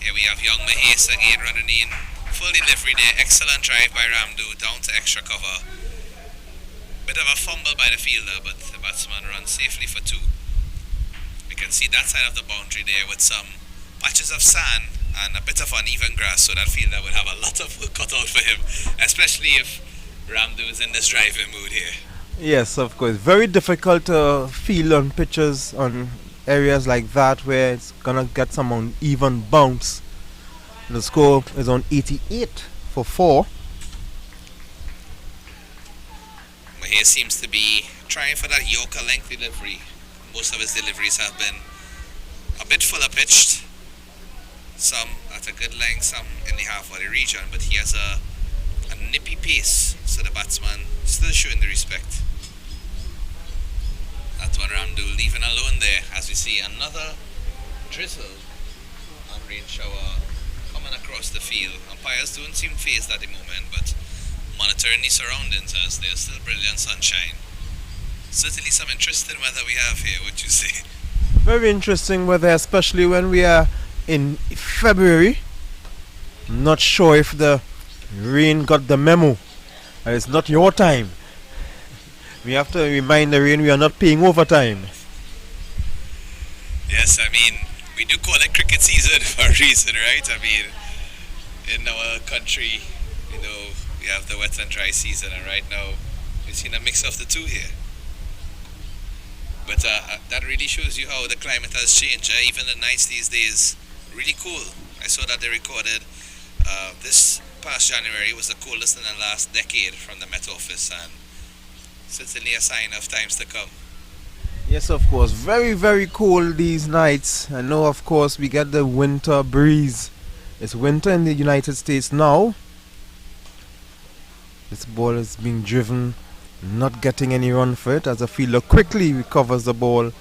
Speaker 2: Here we have young Mahes again running in. Full delivery there, excellent drive by Ramdu down to extra cover. Bit of a fumble by the fielder, but the batsman runs safely for 2. We can see that side of the boundary there with some patches of sand and a bit of uneven grass, so that fielder would have a lot of work cut out for him, especially if Ramdu is in this driving mood here.
Speaker 3: Yes, of course. Very difficult to field on pitches on areas like that where it's gonna get some uneven bounce. The score is on 88 for 4.
Speaker 2: Mahes seems to be trying for that Yorker length delivery. Most of his deliveries have been a bit fuller pitched, some at a good length, some in the halfway region, but he has a nippy pace, so the batsman still showing the respect. That's what Ramdu leaving alone there, as we see another drizzle and rain shower coming across the field. Umpires don't seem phased at the moment, but monitoring the surroundings as there's still brilliant sunshine. Certainly some interesting weather we have here, would you say?
Speaker 3: Very interesting weather, especially when we are in February. Not sure if the rain got the memo. It's not your time. We have to remind the rain we are not paying overtime.
Speaker 2: Yes, I mean, we do call it cricket season for a reason, right? I mean, in our country, you know, we have the wet and dry season, and right now we've seen a mix of the two here. But that really shows you how the climate has changed. Even the nights these days, really cool. I saw that they recorded this past January was the coldest in the last decade from the Met Office, and certainly a sign of times to come.
Speaker 3: Yes, of course. Very, very cold these nights. I know, of course, we get the winter breeze. It's winter in the United States now. This ball is being driven, not getting any run for it, as the fielder quickly recovers the ball